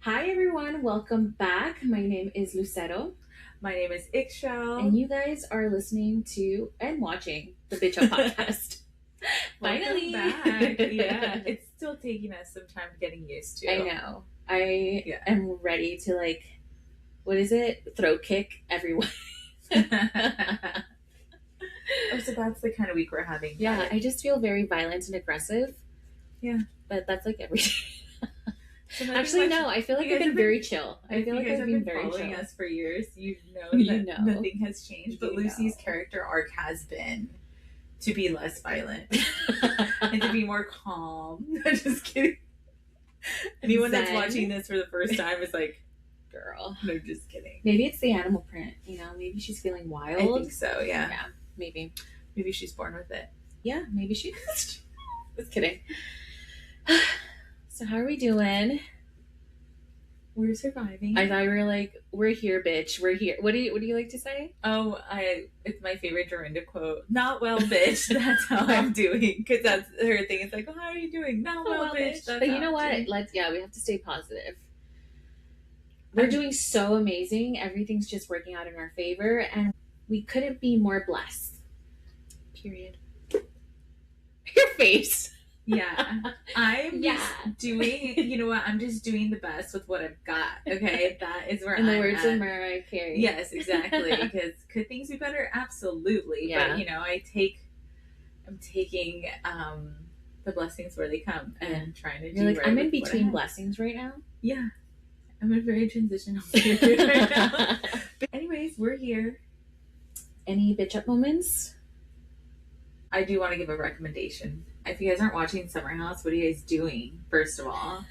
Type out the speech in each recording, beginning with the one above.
Hi everyone, welcome back. My name is Lucero, My name is Ixchel. and you guys are listening to and watching the Bitch Up podcast. Welcome Finally, back. Yeah, it's still taking us some time getting used to. I know. I Yeah. am ready to what is it? Throat kick everyone. Oh, so that's the kind of week we're having. Yeah, I just feel very violent and aggressive. Yeah. But that's like every day. So Actually, no, I feel like I've been very chill. I feel like you guys I've have been been very following chill. us for years. You know You that know. nothing has changed, but You Lucy's know. character arc has been to be less violent and to be more calm. I'm just kidding. Anyone that's Zen. watching this for the first time is like, Girl. no, just kidding. Maybe it's the animal print, maybe she's feeling wild. I think so, yeah. Yeah, maybe. Maybe she's born with it. Yeah, maybe she is. Just kidding. So how are we doing? We're surviving. I thought we were like, we're here, bitch. We're here. What do you like to say? Oh, it's my favorite Dorinda quote. Not well, bitch. That's how I'm doing. Because that's her thing. It's like, oh, how are you doing? Not well, bitch. That's but you how know I'm what? doing. We have to stay positive. We're doing so amazing. Everything's just working out in our favor, and we couldn't be more blessed. Period. Your face. Yeah. I'm Yeah. just doing, you know what? I'm just doing the best with what I've got. Okay. That is where In the I'm words at. of Mariah Carey. Yes, exactly. Because could things be better? Absolutely. Yeah. But, I'm taking the blessings where they come and trying to do You're like, right I'm in with what I between have. blessings right now. Yeah. I'm in a very transitional period right now. But anyways, we're here. Any bitch up moments? I do want to give a recommendation. If you guys aren't watching Summer House, what are you guys doing? First of all,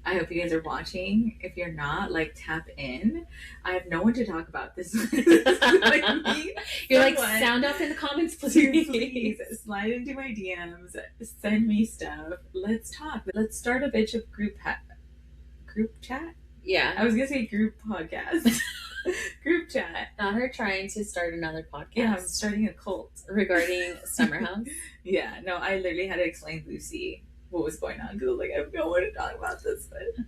I hope you guys are watching. If you're not, tap in. I have no one to talk about this with. Me. You're like, sound off in the comments, please. Please slide into my DMs. Send me stuff. Let's talk. Let's start a bitch up group chat. Yeah. I was gonna say group podcast. Group chat. Not her trying to start another podcast. Yeah, I'm starting a cult regarding Summer House. Yeah, no, I literally had to explain Lucy what was going on because I was like, I have no one to talk about this with.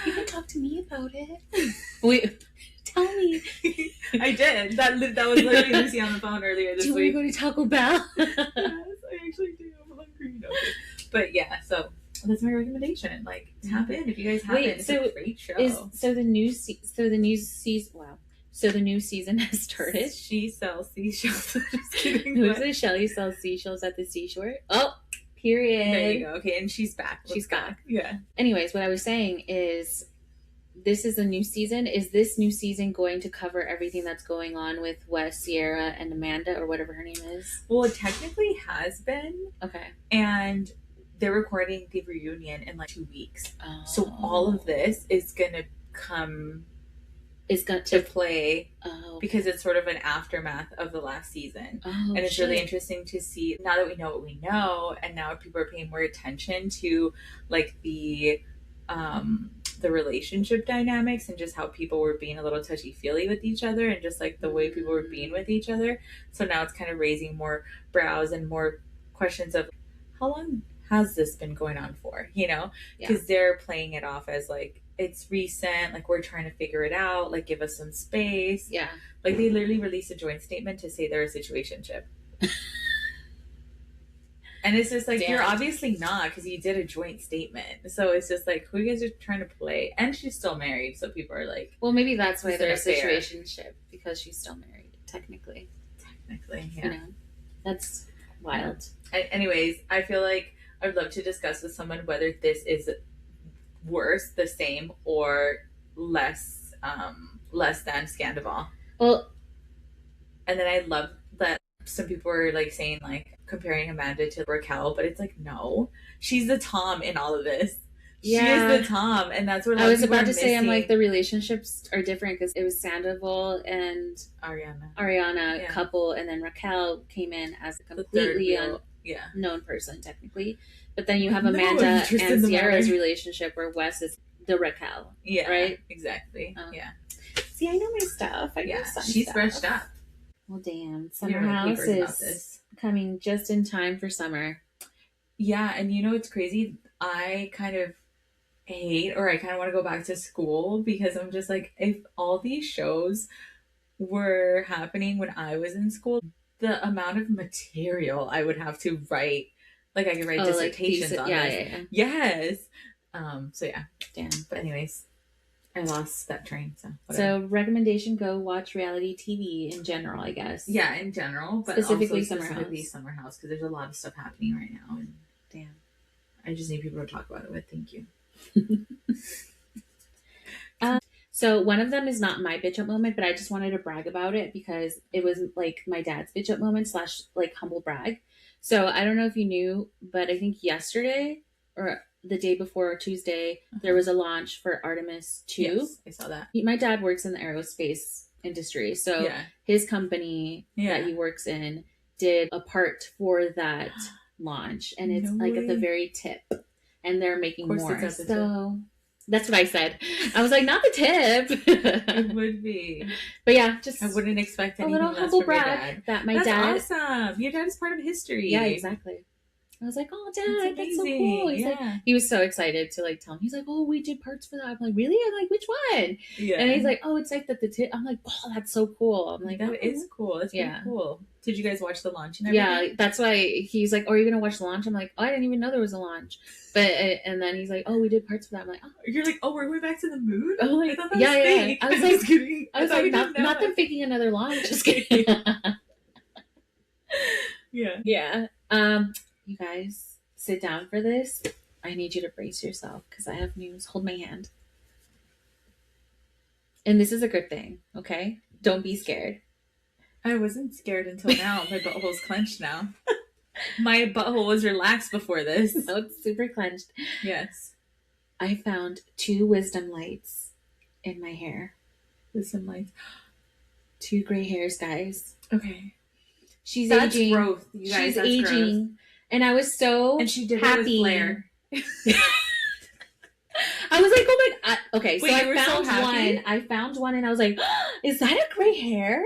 You can talk to me about it. Wait, tell me. I did. That was literally Lucy on the phone earlier this week. Do you want to go to Taco Bell? Yes, I actually do. I'm hungry. No, but yeah, so that's my recommendation. Tap in if you guys haven't. It's a great show. So the new season. Wow. So the new season has started. She sells seashells. Just kidding. Who's it? Shelly sells seashells at the seashore. Oh, period. There you go. Okay, and she's back. She's back. Yeah. Anyways, what I was saying is, this is a new season. Is this new season going to cover everything that's going on with Wes, Sierra, and Amanda, or whatever her name is? Well, it technically has been. Okay. And they're recording the reunion in 2 weeks. Oh. So all of this is going to come to play because it's sort of an aftermath of the last season. Oh, and it's really interesting to see now that we know what we know, and now people are paying more attention to the relationship dynamics and just how people were being a little touchy-feely with each other and just the way people were being with each other. So now it's kind of raising more brows and more questions of how long has this been going on for, because they're playing it off as it's recent, we're trying to figure it out, give us some space. Yeah. They literally released a joint statement to say they're a situationship. And it's just you're obviously not, because you did a joint statement. So it's just who you guys are trying to play. And she's still married, so people are well, maybe that's why they're a situationship, because she's still married, technically. Yeah. That's wild. Anyways, I feel I'd love to discuss with someone whether this is worse, the same, or less than Scandival. Well, and then I love that some people were saying comparing Amanda to Raquel, but it's no, she's the Tom in all of this. Yeah. She is the Tom, and that's what I was about to say. I'm the relationships are different because it was Sandoval and Ariana couple, and then Raquel came in as a completely unknown person technically. But then you have Amanda and Sierra's relationship where Wes is the Raquel. Yeah. Right? Exactly. Yeah. See, I know my stuff. She's brushed up. Well, damn. Summer House is coming just in time for summer. Yeah, and it's crazy. I kind of hate, or I kind of want to go back to school, because I'm just like, if all these shows were happening when I was in school, the amount of material I would have to write, like I could write dissertations on this. Yeah. Yes. So yeah. Damn. But anyways, I lost that train. So whatever. So recommendation: go watch reality TV in general, I guess. Yeah, in general, but specifically Summer House, because there's a lot of stuff happening right now. And damn, I just need people to talk about it with. Thank you. So one of them is not my bitch up moment, but I just wanted to brag about it because it was like my dad's bitch up moment / like humble brag. So I don't know if you knew, but I think yesterday or the day before, Tuesday, there was a launch for Artemis 2. Yes, I saw that. My dad works in the aerospace industry, so his company that he works in did a part for that launch, and it's at the very tip, and they're making more. So that's what I said. I was like, not the tip. It would be. But yeah, just I wouldn't expect anything a little humble brag that my dad. That's awesome. Your dad is part of history. Yeah, exactly. I was like, oh, Dad, that's so cool. He's like, he was so excited to like tell me. He's like, oh, we did parts for that. I'm like, really? I'm like, which one? Yeah. And he's like, oh, it's like that the tip. I'm like, oh, that's so cool. I'm like, that is cool. That's pretty cool. Did you guys watch the launch and everything? Yeah, that's why he's like, oh, are you gonna watch the launch? I'm like, oh, I didn't even know there was a launch. But and then he's like, oh, we did parts for that. I'm like, oh, you're like, oh, we're going back to the moon. I'm like, I thought that was fake. I was like, kidding. I was like, not them faking another launch. Just kidding. Yeah. You guys. Sit down for this. I need you to brace yourself because I have news. Hold my hand. And this is a good thing, okay? Don't be scared. I wasn't scared until now. My butthole's clenched now. My butthole was relaxed before this. No, it's super clenched. Yes. I found 2 wisdom lights in my hair. Wisdom lights. 2 gray hairs, guys. Okay. She's aging. Growth, you guys. She's aging. Growth. And I was so and she did happy. It with flair. I was like, oh my god. Okay, wait, so I found one. I found one and I was like, is that a gray hair?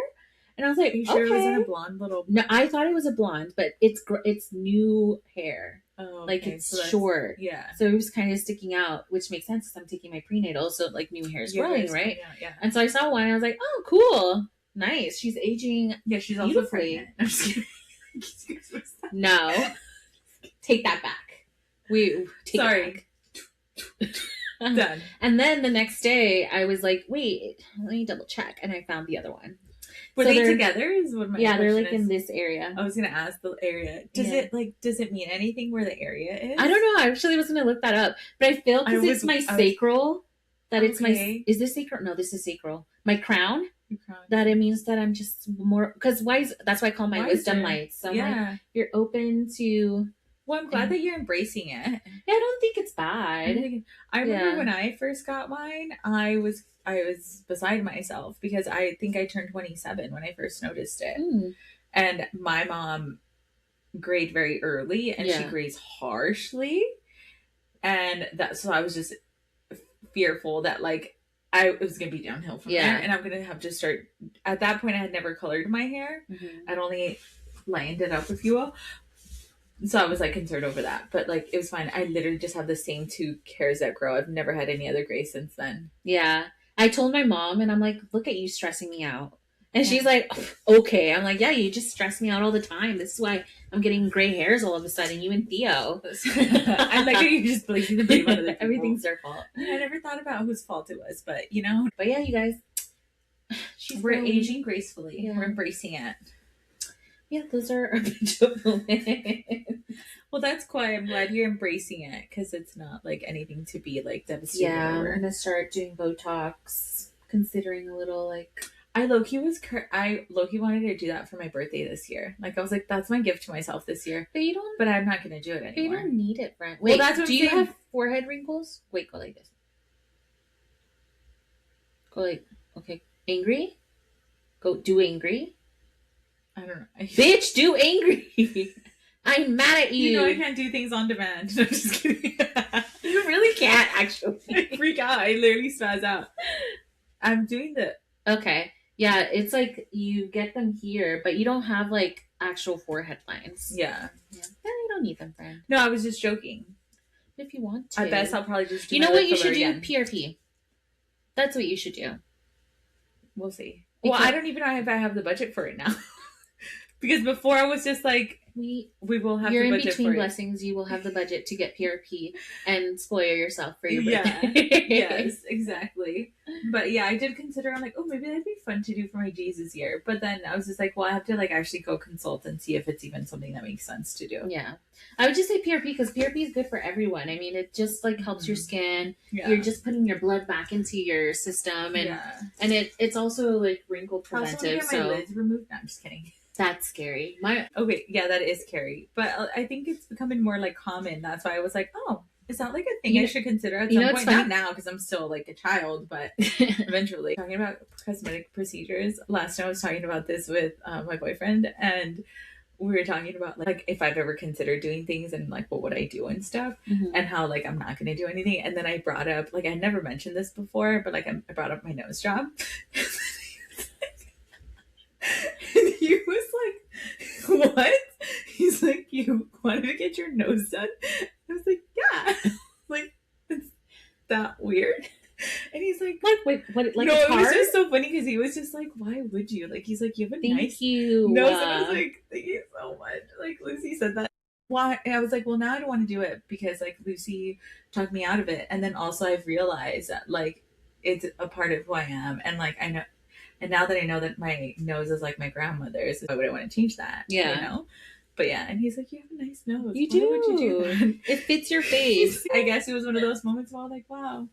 And I was like, are you sure it wasn't a blonde little? No, I thought it was a blonde, but it's new hair. Oh, okay. Like it's short. Yeah. So it was kind of sticking out, which makes sense because I'm taking my prenatal, so like new hair is growing, right? Yeah. And so I saw one and I was like, oh, cool, nice. She's aging. Yeah, she's also pregnant. I'm just kidding. No. Take that back. Sorry. Done. And then the next day, I was like, "Wait, let me double check," and I found the other one. Were they together? Is what my they're like in this area. I was gonna ask the area. Does it mean anything where the area is? I don't know. I actually was gonna look that up, but I feel because it's my sacral that it's my. Is this sacral? No, this is sacral. My crown. That it means that I'm just more because that's why I call my wisdom lights. So like, you're open to. Well, I'm glad that you're embracing it. Yeah, I don't think it's bad. I remember when I first got mine, I was beside myself because I think I turned 27 when I first noticed it. And my mom grayed very early, and she grays harshly, and so I was just fearful that like it was gonna be downhill from there, and I'm gonna have to start. At that point, I had never colored my hair. I'd only lined it up, if you will. So I was like concerned over that, but like it was fine. I literally just have the same 2 hairs that grow. I've never had any other gray since then. Yeah, I told my mom, and I'm like, "Look at you stressing me out," and she's like, "Okay." I'm like, "Yeah, you just stress me out all the time. This is why I'm getting gray hairs all of a sudden. You and Theo." I like how you just blaming the blame on other people. Everything's their fault. I never thought about whose fault it was, but But yeah, you guys, we're aging gracefully. Yeah. We're embracing it. Yeah, those are our bitch up moments. Well, that's cool. I'm glad you're embracing it because it's not like anything to be like devastated over. I'm gonna start doing Botox, considering a little like. I low-key wanted to do that for my birthday this year. Like I was like, that's my gift to myself this year. But you don't. But I'm not gonna do it anymore. But you don't need it, friend. Wait, that's what do you have forehead wrinkles? Wait, go like this. Go like angry. Go do angry. I don't know. Bitch, do angry. I'm mad at you. You know I can't do things on demand. I'm just kidding. You really can't, actually. I freak out. I literally spaz out. I'm doing the... Okay. Yeah, it's like you get them here, but you don't have like actual forehead lines. Yeah. You don't need them, friend. No, I was just joking. if you want to. I bet I'll probably just do. You know what you should do? PRP. That's what you should do. We'll see. Well, I don't even know if I have the budget for it now. Because before I was just like, we will have the budget for it. You're in between blessings. You will have the budget to get PRP and spoil yourself for your birthday. Yes, exactly. But yeah, I did consider, I'm like, oh, maybe that'd be fun to do for my Jesus year. But then I was just like, well, I have to like actually go consult and see if it's even something that makes sense to do. Yeah. I would just say PRP because PRP is good for everyone. I mean, it just like helps your skin. Yeah. You're just putting your blood back into your system. And it's also like wrinkle preventive. Also, my lids removed. No, I'm just kidding. That's scary. Okay, yeah, that is scary. But I think it's becoming more like common. That's why I was like, oh, is that like a thing I should consider at some point? Not now because I'm still like a child, but eventually. Talking about cosmetic procedures. Last time I was talking about this with my boyfriend, and we were talking about like if I've ever considered doing things and like what would I do and stuff, and how like I'm not going to do anything. And then I brought up like I never mentioned this before, but like I brought up my nose job. And he was like, what? He's like, you wanted to get your nose done? I was like, yeah. Like, it's that weird. And he's like, wait, what? Like, no, it was just so funny because he was just like, why would you? Like, he's like, you have a nice nose. And I was like, thank you so much. Like, Lucy said that. Why? And I was like, well, now I don't want to do it because like Lucy talked me out of it. And then also I've realized that like it's a part of who I am. And like, I know. And now that I know that my nose is like my grandmother's, why would I want to change that? Yeah. You know? But yeah, and he's like, you have a nice nose. You do. Why would you do that? It fits your face. I guess it was one of those moments where I was like, wow,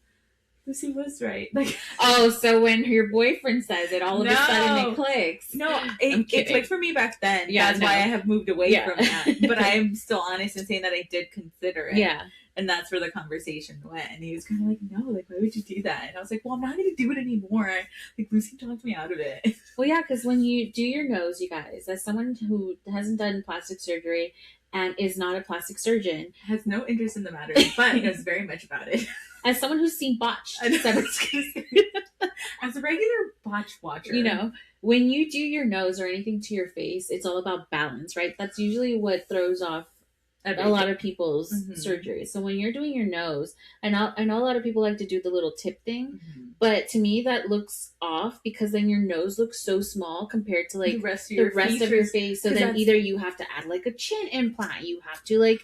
Lucy was right. Like, oh, so when your boyfriend says it, all of a sudden it clicks. No, it clicked for me back then. Yeah, that's why I have moved away from that. But I am still honest in saying that I did consider it. Yeah. And that's where the conversation went. And he was kind of like, no, like, why would you do that? And I was like, well, I'm not going to do it anymore. Like, Lucy talked me out of it. Well, yeah, because when you do your nose, you guys, as someone who hasn't done plastic surgery and is not a plastic surgeon, has no interest in the matter, but knows very much about it. As someone who's seen botched, as a regular botch watcher, you know, when you do your nose or anything to your face, it's all about balance, right? That's usually what throws off a lot of people's surgery. So when you're doing your nose, I know a lot of people like to do the little tip thing, but to me that looks off because then your nose looks so small compared to like the rest of your face. So then either you have to add like a chin implant, you have to like,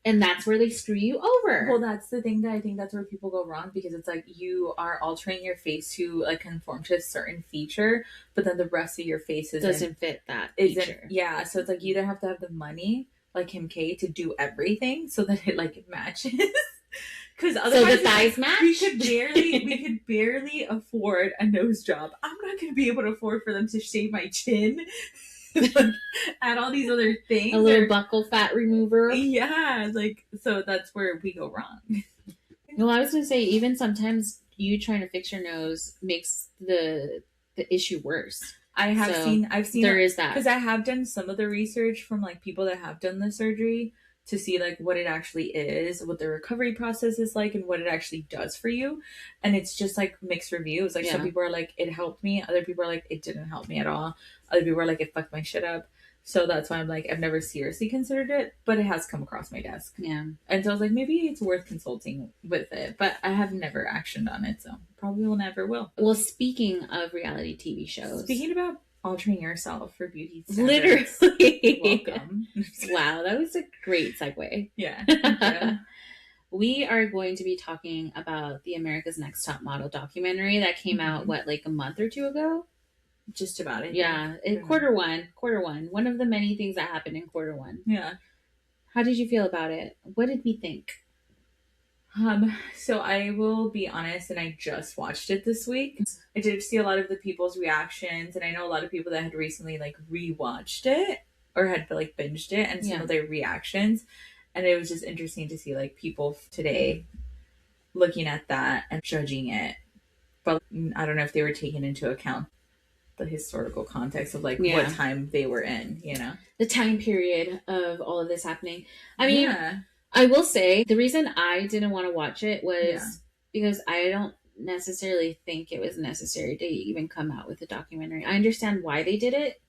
and that's where they screw you over. Well, that's the thing that I think that's where people go wrong because it's like you are altering your face to like conform to a certain feature, but then the rest of your face doesn't fit that feature. Yeah, so it's like you either have to have the money like Kim K to do everything so that it like matches. Because otherwise, the thighs match. We could barely afford a nose job. I'm not going to be able to afford for them to shave my chin, add all these other things. A little buccal fat remover. Yeah, like so that's where we go wrong. Well, I was going to say even sometimes you trying to fix your nose makes the issue worse. I've seen there is that because I have done some of the research from like people that have done the surgery to see like what it actually is, what the recovery process is like, and what it actually does for you. And it's just like mixed reviews. Like some people are like it helped me, other people are like it didn't help me at all. Other people are like it fucked my shit up. So that's why I'm like I've never seriously considered it, but it has come across my desk. Yeah. And so I was like maybe it's worth consulting with it, but I have never actioned on it, so probably will never will. Well, speaking of reality TV shows, speaking about altering yourself for beauty standards, literally, welcome. Wow, that was a great segue. Yeah. We are going to be talking about the America's Next Top Model documentary that came out like a month or two ago. Just about it. Yeah, in quarter one. One of the many things that happened in quarter one. Yeah. How did you feel about it? What did we think? So I will be honest, and I just watched it this week. I did see a lot of the people's reactions, and I know a lot of people that had recently like rewatched it or had like binged it and some of their reactions. And it was just interesting to see like people today looking at that and judging it. But I don't know if they were taking into account the historical context of like what time they were in, you know, the time period of all of this happening. I mean, I will say the reason I didn't want to watch it was because I don't necessarily think it was necessary to even come out with a documentary. I understand why they did it,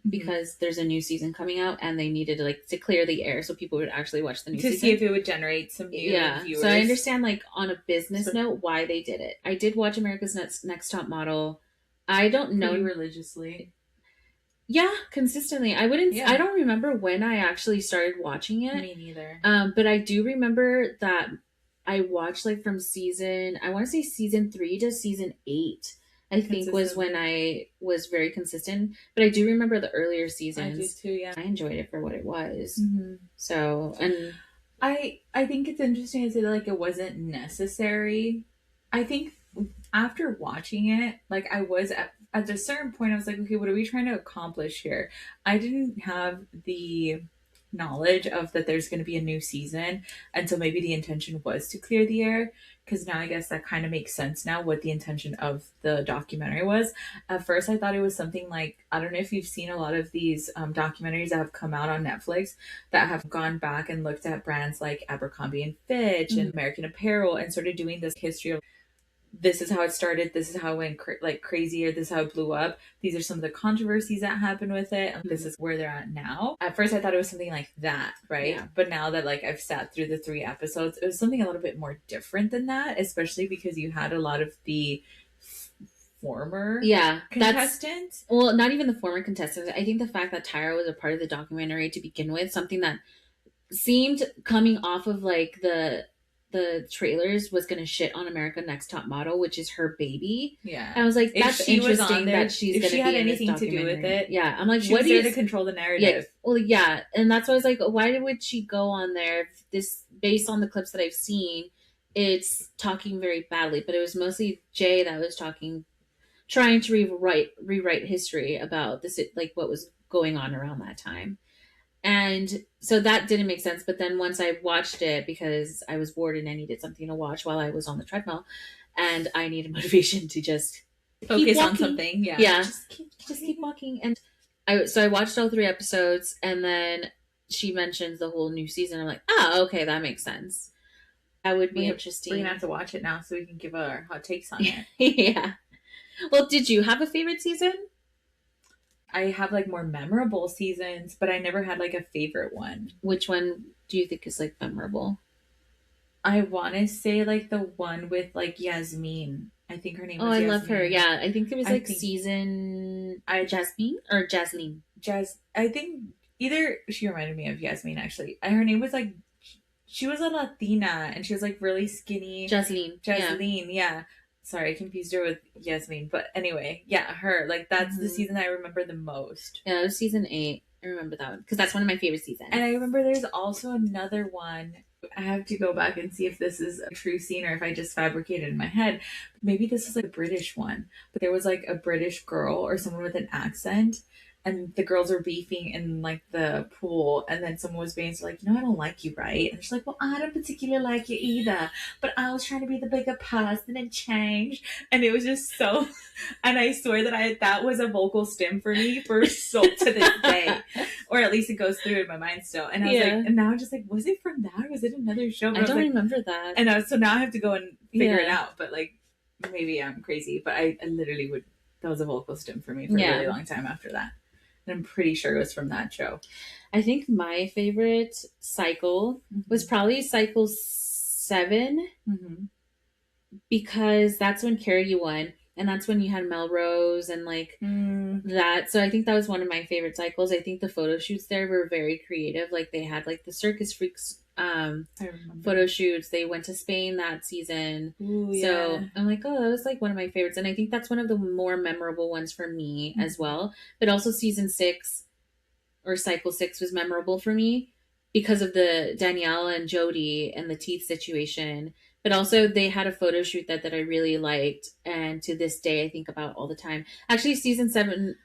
because there's a new season coming out and they needed to clear the air so people would actually watch the new season. To see if it would generate some new viewers. So I understand on a business note why they did it. I did watch America's Next Top Model. I don't know. Pretty religiously. Yeah, consistently. I don't remember when I actually started watching it. Me neither. But I do remember that I watched from season 3 to season 8. I think was when I was very consistent, but I do remember the earlier seasons. I do too, yeah. I enjoyed it for what it was. Mm-hmm. So, and I think it's interesting to say that it wasn't necessary. I think after watching it, I was at a certain point, I was like, okay, what are we trying to accomplish here? I didn't have the knowledge of that there's going to be a new season, and so maybe the intention was to clear the air, because now I guess that kind of makes sense now what the intention of the documentary was. At first I thought it was something I don't know if you've seen a lot of these documentaries that have come out on Netflix that have gone back and looked at brands like Abercrombie and Fitch and American Apparel and started doing this history of this is how it started, this is how it went crazy, or this is how it blew up, these are some of the controversies that happened with it, and this is where they're at now. At first I thought it was something like that, right? Yeah. But now that I've sat through the 3 episodes, it was something a little bit more different than that, especially because you had a lot of the former contestants. Well, not even the former contestants. I think the fact that Tyra was a part of the documentary to begin with, something that seemed coming off of the trailers was going to shit on America Next Top Model, which is her baby. Yeah. And I was like, that's interesting that she's going to be in anything to do with it. Yeah. I'm like, she was there to control the narrative. Yeah. Well, yeah. And that's why I was like, why would she go on there? If this, based on the clips that I've seen, it's talking very badly, but it was mostly Jay that was trying to rewrite history about this, what was going on around that time. And so that didn't make sense. But then once I watched it, because I was bored and I needed something to watch while I was on the treadmill, and I needed motivation to just focus on something. Yeah. Yeah. Just keep walking. And I watched all 3 episodes, and then she mentions the whole new season. I'm like, okay, that makes sense. That would be interesting. We're going to have to watch it now so we can give our hot takes on it. Yeah. Well, did you have a favorite season? I have more memorable seasons, but I never had a favorite one. Which one do you think is memorable? I want to say the one with Yasmin. I think her name was Yasmin. I love her. Yeah. I think it was season Jasmine or Jasleen. I think either she reminded me of Yasmin actually. Her name was she was a Latina and she was really skinny. Jasleen. Yeah. Sorry, I confused her with Yasmin. But anyway, yeah, her. That's the season I remember the most. Yeah, it was season 8. I remember that one because that's one of my favorite seasons. And I remember there's also another one. I have to go back and see if this is a true scene or if I just fabricated in my head. Maybe this is a British one. But there was a British girl or someone with an accent. And the girls were beefing in the pool, and then someone was being I don't like you, right? And she's like, well, I don't particularly like you either, but I was trying to be the bigger person and change. And it was just so, and I swear that was a vocal stim for me to this day, or at least it goes through in my mind still. And I was and now I'm just was it from that? Or was it another show? But I don't remember that. And so now I have to go and figure it out. But maybe I'm crazy, but I literally that was a vocal stim for me for a really long time after that. And I'm pretty sure it was from that show. I think my favorite cycle was probably cycle 7 because that's when Carrie won, and that's when you had Melrose and that. So I think that was one of my favorite cycles. I think the photo shoots there were very creative. They had the Circus Freaks photo shoots. They went to Spain that season. Ooh, so I'm that was one of my favorites, and I think that's one of the more memorable ones for me as well. But also season 6 or cycle 6 was memorable for me because of the Danielle and Jody and the teeth situation. But also they had a photo shoot that I really liked, and to this day I think about all the time. Actually, season 7.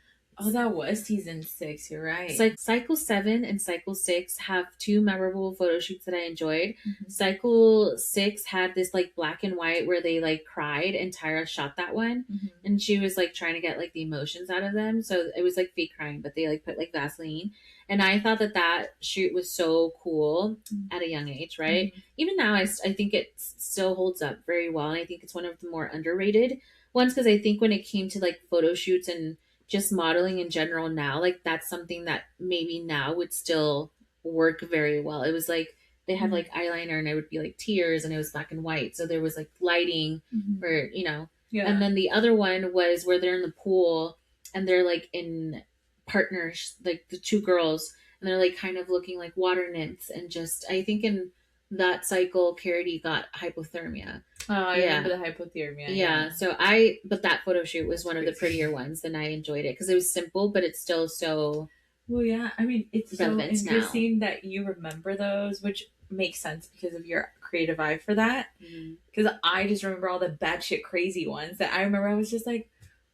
Oh, that was season 6. You're right. Cycle 7 and Cycle 6 have 2 memorable photo shoots that I enjoyed. Cycle 6 had this black and white where they cried, and Tyra shot that one, and she was trying to get the emotions out of them. So it was fake crying, but they put Vaseline. And I thought that shoot was so cool at a young age, right? Even now, I think it still holds up very well, and I think it's one of the more underrated ones because I think when it came to photo shoots and just modeling in general now, like that's something that maybe now would still work very well. It was like they had like eyeliner and it would be like tears and it was black and white. So there was like lighting for, you know. Yeah. And then the other one was where they're in the pool and they're like in partners, like the two girls, and they're like kind of looking like water nymphs. And just, I think in that cycle, Carity got hypothermia. Oh, I remember the hypothermia. Yeah. So but that photo shoot was one of the prettier ones, and I enjoyed it because it was simple, but it's still so. Well, yeah. I mean, it's so interesting that you remember those, which makes sense because of your creative eye for that. Because I just remember all the batshit crazy ones that I remember. I was just like,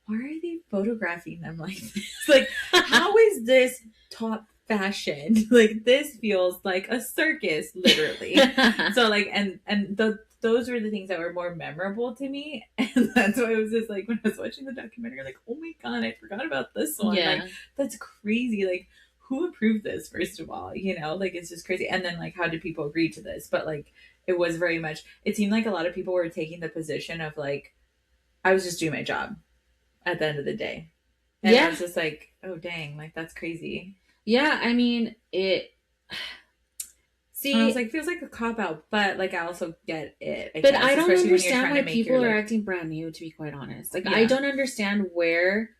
why are they photographing them like this? Like, how is this top fashion? Like, this feels like a circus, literally. So, like, and those were the things that were more memorable to me. And that's why I was just like, when I was watching the documentary, like, oh my God, I forgot about this one. Yeah. Like, that's crazy. Like, who approved this, first of all? You know, like, it's just crazy. And then, like, how did people agree to this? But, like, it was very much, it seemed like a lot of people were taking the position of, like, I was just doing my job at the end of the day. And I was just like, oh, dang, like, that's crazy. Yeah, I mean, See, and I was like, feels like a cop out, but like I also get it. But I don't understand why people are acting brand new, to be quite honest. Like, I don't understand where.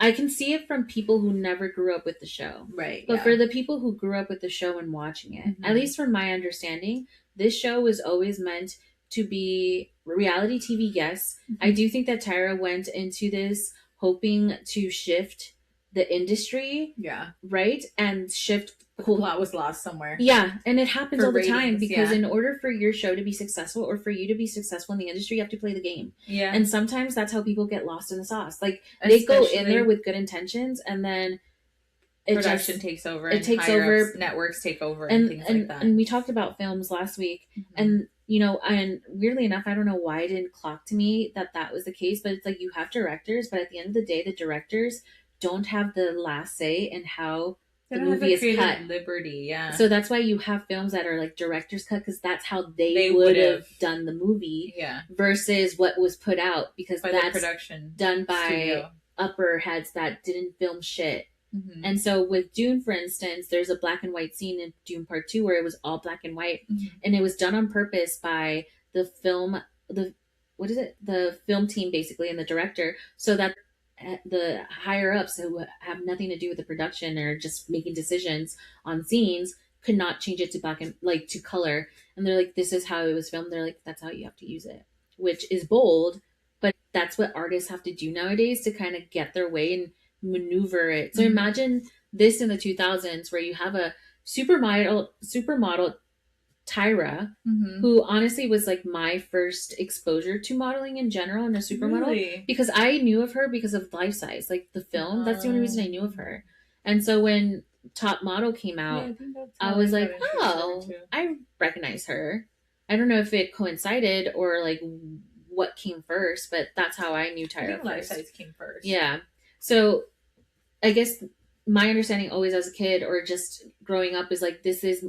I can see it from people who never grew up with the show. Right. But for the people who grew up with the show and watching it, at least from my understanding, this show was always meant to be reality TV, yes. I do think that Tyra went into this hoping to shift the industry. Yeah. Right? And shift. A lot was lost somewhere. Yeah. And it happens all the time because in order for your show to be successful or for you to be successful in the industry, you have to play the game. Yeah. And sometimes that's how people get lost in the sauce. Like, they go in there with good intentions and then production takes over. It takes over. Networks take over and things like that. And we talked about films last week. And, you know, and weirdly enough, I don't know why it didn't clock to me that was the case, but it's like you have directors, but at the end of the day, the directors don't have the last say in how the movie is cut. Liberty, yeah. So that's why you have films that are like director's cut, because that's how they would have done the movie. Yeah. Versus what was put out, because that's the production done by studio. Upper heads that didn't film shit. And so with Dune, for instance, there's a black and white scene in Dune Part 2 where it was all black and white, and it was done on purpose by the film team basically, and the director, so that the higher ups who have nothing to do with the production or just making decisions on scenes could not change it to black and like to color. And they're like, this is how it was filmed. They're like, that's how you have to use it, which is bold, but that's what artists have to do nowadays to kind of get their way and maneuver it. So imagine this in the 2000s where you have a supermodel Tyra, who honestly was like my first exposure to modeling in general and a supermodel, because I knew of her because of Life Size, like the film. That's the only reason I knew of her. And so when Top Model came out, I was like, oh, I recognize her. I don't know if it coincided or like what came first, but that's how I knew Tyra first. Life Size came first. Yeah. So I guess my understanding always as a kid or just growing up is like, this is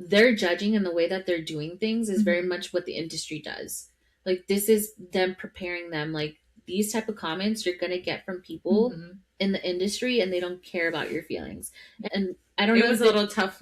their judging and the way that they're doing things is very much what the industry does. Like, this is them preparing them. Like, these type of comments you're going to get from people in the industry, and they don't care about your feelings. And I don't know. It was a little tough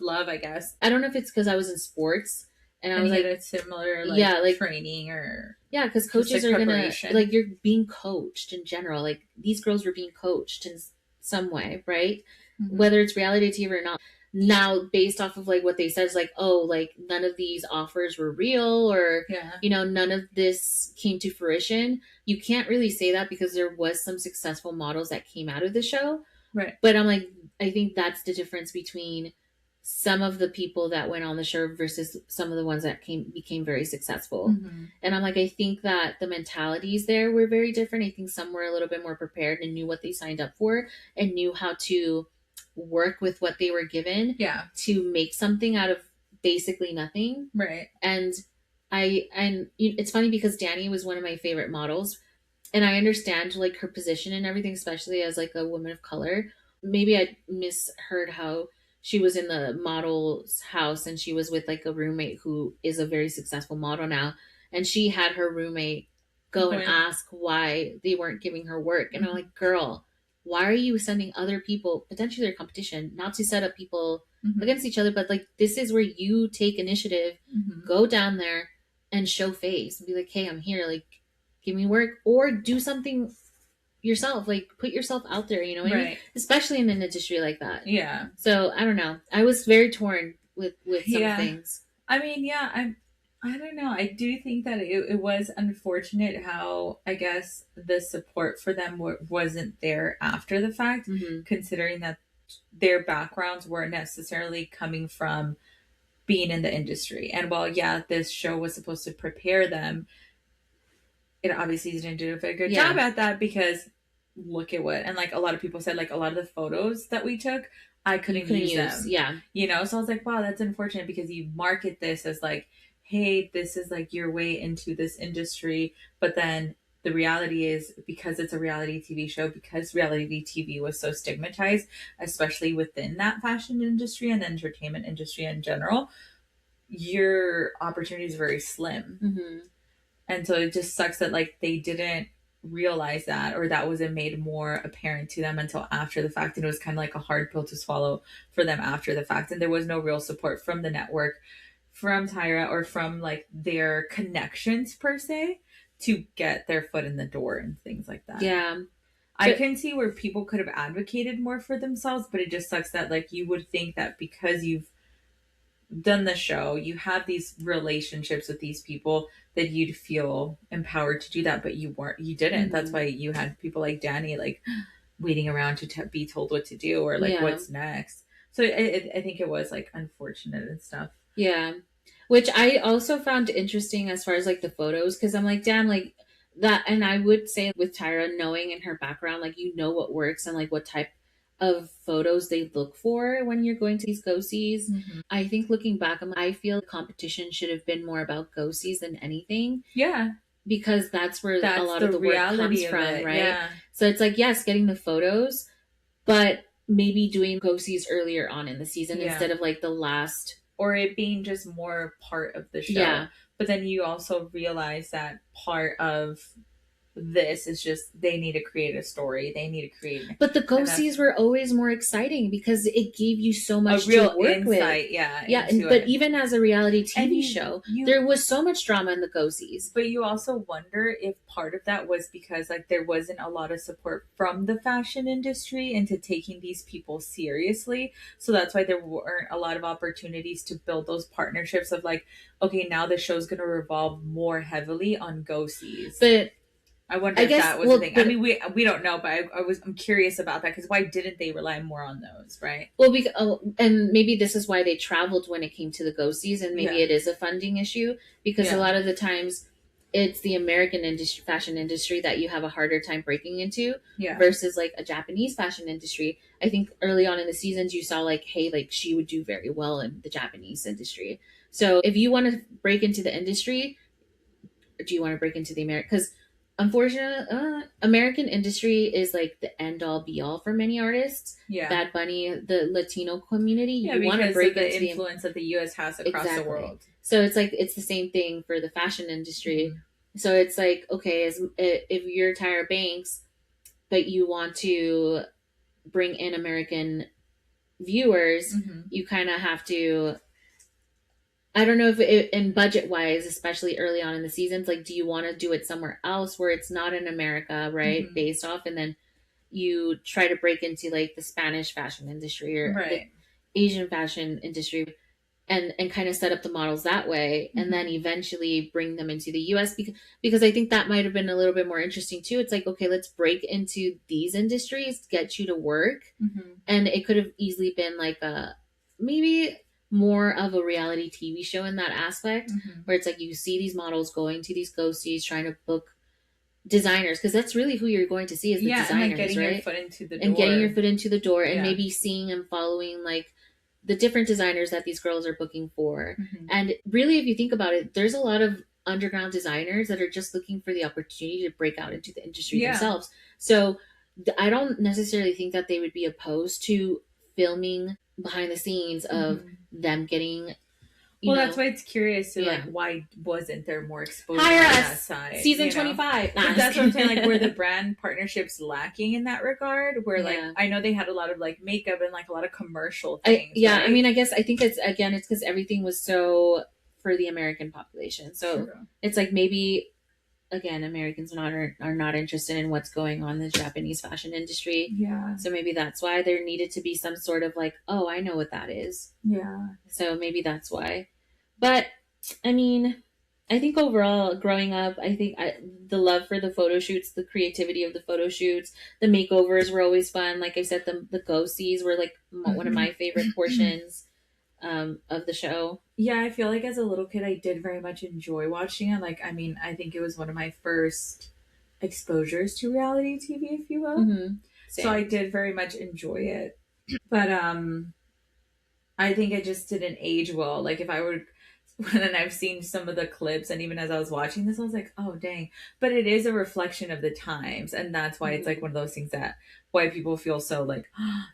love, I guess. I don't know if it's because I was in sports and I was like a similar like training or because coaches are gonna like, you're being coached in general. Like, these girls were being coached in some way, right? Whether it's reality TV or not. Now, based off of like what they said, is like, oh, like none of these offers were real, or you know, none of this came to fruition. You can't really say that because there was some successful models that came out of the show, right? But I'm like, I think that's the difference between some of the people that went on the show versus some of the ones that became very successful. And I'm like, I think that the mentalities there were very different. I think some were a little bit more prepared and knew what they signed up for and knew how to work with what they were given to make something out of basically nothing. Right. And it's funny because Danny was one of my favorite models, and I understand like her position and everything, especially as like a woman of color. Maybe I misheard how she was in the model's house and she was with like a roommate who is a very successful model now, and she had her roommate go and ask why they weren't giving her work. And I'm like, girl, why are you sending other people, potentially their competition, not to set up people against each other, but like, this is where you take initiative, go down there and show face and be like, hey, I'm here, like, give me work, or do something yourself, like put yourself out there, you know what I mean? Especially in an industry like that. Yeah. So I don't know. I was very torn with some things. I mean, I don't know. I do think that it was unfortunate how, I guess, the support for them wasn't there after the fact, considering that their backgrounds weren't necessarily coming from being in the industry. And while, this show was supposed to prepare them, it obviously didn't do a very good job at that, because look at what, and like a lot of people said, like a lot of the photos that we took, I couldn't use them. Yeah. You know, so I was like, wow, that's unfortunate, because you market this as like, hey, this is like your way into this industry. But then the reality is, because it's a reality TV show, because reality TV was so stigmatized, especially within that fashion industry and the entertainment industry in general, your opportunity is very slim. And so it just sucks that like they didn't realize that, or that wasn't made more apparent to them until after the fact. And it was kind of like a hard pill to swallow for them after the fact. And there was no real support from the network, from Tyra, or from like their connections per se, to get their foot in the door and things like that. Yeah. I can see where people could have advocated more for themselves, but it just sucks that like you would think that because you've done the show, you have these relationships with these people, that you'd feel empowered to do that, but you didn't. That's why you had people like Danny like waiting around to be told what to do, or like what's next. So I think it was like unfortunate and stuff. Yeah, which I also found interesting as far as like the photos, because I'm like, damn, like that. And I would say with Tyra, knowing in her background, like, you know what works and like what type of photos they look for when you're going to these go-sees. I think looking back, I feel competition should have been more about go-sees than anything. Yeah. Because that's where a lot of the work comes from, right? Yeah. So it's like, yes, getting the photos, but maybe doing go-sees earlier on in the season instead of like the last. Or it being just more part of the show. Yeah. But then you also realize that part of this is just, they need to create a story. They need to create. But the go-sees were always more exciting because it gave you so much to work with. Yeah. But even as a reality TV show, there was so much drama in the go-sees. But you also wonder if part of that was because like there wasn't a lot of support from the fashion industry into taking these people seriously. So that's why there weren't a lot of opportunities to build those partnerships of like, okay, now the show's going to revolve more heavily on go-sees. But I wonder if that was the thing. I mean, we don't know, but I'm curious about that, because why didn't they rely more on those, right? Well, and maybe this is why they traveled when it came to the go-sees, and maybe it is a funding issue, because a lot of the times it's the American fashion industry that you have a harder time breaking into versus like a Japanese fashion industry. I think early on in the seasons you saw like, hey, like she would do very well in the Japanese industry. So if you want to break into the industry, or do you want to break into the American? Because unfortunately, American industry is like the end all be all for many artists. Yeah, Bad Bunny, the Latino community. You want to break into the influence that the U.S. has across the world. So it's like it's the same thing for the fashion industry. So it's like, okay, if you're Tyra Banks, but you want to bring in American viewers, you kind of have to. I don't know if in budget wise, especially early on in the seasons, like, do you want to do it somewhere else where it's not in America, right? Based off, and then you try to break into like the Spanish fashion industry or the Asian fashion industry and kind of set up the models that way. And then eventually bring them into the US because I think that might've been a little bit more interesting too. It's like, okay, let's break into these industries, get you to work. And it could have easily been like maybe more of a reality TV show in that aspect, where it's like you see these models going to these go-sees trying to book designers, because that's really who you're going to see is the designers, and like getting your foot into the door. And getting your foot into the door, and maybe seeing and following like the different designers that these girls are booking for. And really, if you think about it, there's a lot of underground designers that are just looking for the opportunity to break out into the industry themselves. So I don't necessarily think that they would be opposed to filming behind the scenes of them getting you know, that's why it's curious to like, why wasn't there more exposure hire on us, that side? season 25. Nah, that's what I'm saying. Like, were the brand partnerships lacking in that regard? Where like, I know they had a lot of like makeup and like a lot of commercial things. Right? I mean, I guess I think it's because everything was so for the American population. So it's like maybe again, Americans are not interested in what's going on in the Japanese fashion industry. Yeah. So maybe that's why there needed to be some sort of like, oh, I know what that is. Yeah. So maybe that's why. But I mean, I think overall, growing up, I think the love for the photo shoots, the creativity of the photo shoots, the makeovers were always fun. Like I said, the go-sees were like one of my favorite portions of the show. Yeah, I feel like as a little kid, I did very much enjoy watching it. Like, I mean, I think it was one of my first exposures to reality TV, if you will. Mm-hmm. So I did very much enjoy it. But I think it just didn't age well. Like, if I were, and I've seen some of the clips, and even as I was watching this, I was like, oh, dang. But it is a reflection of the times. And that's why it's like one of those things that why people feel so like